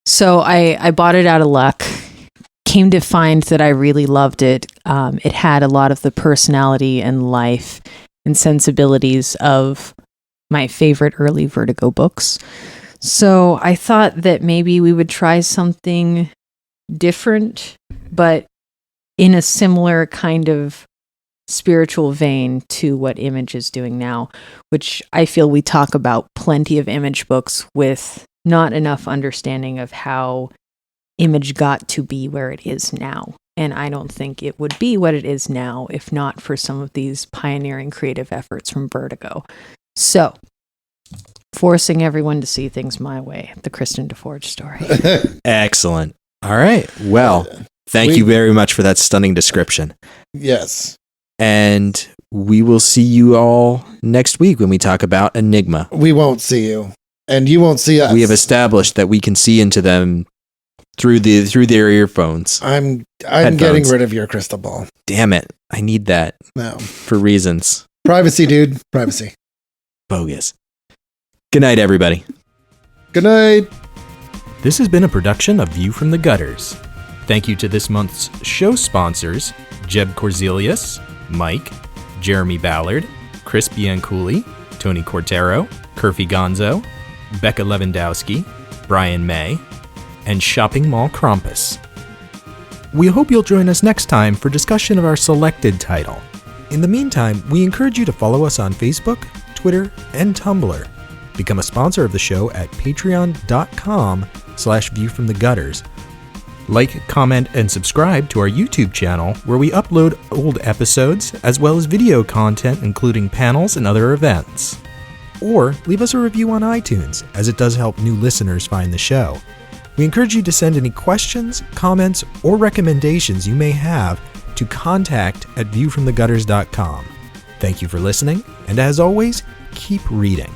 So I bought it out of luck. Came to find that I really loved it. It had a lot of the personality and life and sensibilities of my favorite early Vertigo books. So I thought that maybe we would try something different, but in a similar kind of spiritual vein to what Image is doing now, which I feel we talk about plenty of Image books with not enough understanding of how Image got to be where it is now. And I don't think it would be what it is now if not for some of these pioneering creative efforts from Vertigo. So, forcing everyone to see things my way. The Kristen DeForge story. Excellent. All right. Well, thank you very much for that stunning description. Yes. And we will see you all next week when we talk about Engima. We won't see you. And you won't see us. We have established that we can see into them through their earphones. I'm Headphones. getting rid of your crystal ball. Damn it. I need that No. for reasons. Privacy, dude. Privacy. Bogus. Good night, everybody. Good night. This has been a production of View from the Gutters. Thank you to this month's show sponsors, Jeb Corzelius, Mike, Jeremy Ballard, Chris Bianculli, Tony Cortero, Kerfy Gonzo, Becca Lewandowski, Brian May, and Shopping Mall Krampus. We hope you'll join us next time for discussion of our selected title. In the meantime, we encourage you to follow us on Facebook, Twitter, and Tumblr. Become a sponsor of the show at patreon.com/viewfromthegutters. Like, comment, and subscribe to our YouTube channel where we upload old episodes as well as video content including panels and other events. Or leave us a review on iTunes, as it does help new listeners find the show. We encourage you to send any questions, comments, or recommendations you may have to contact@viewfromthegutters.com. Thank you for listening, and as always, keep reading.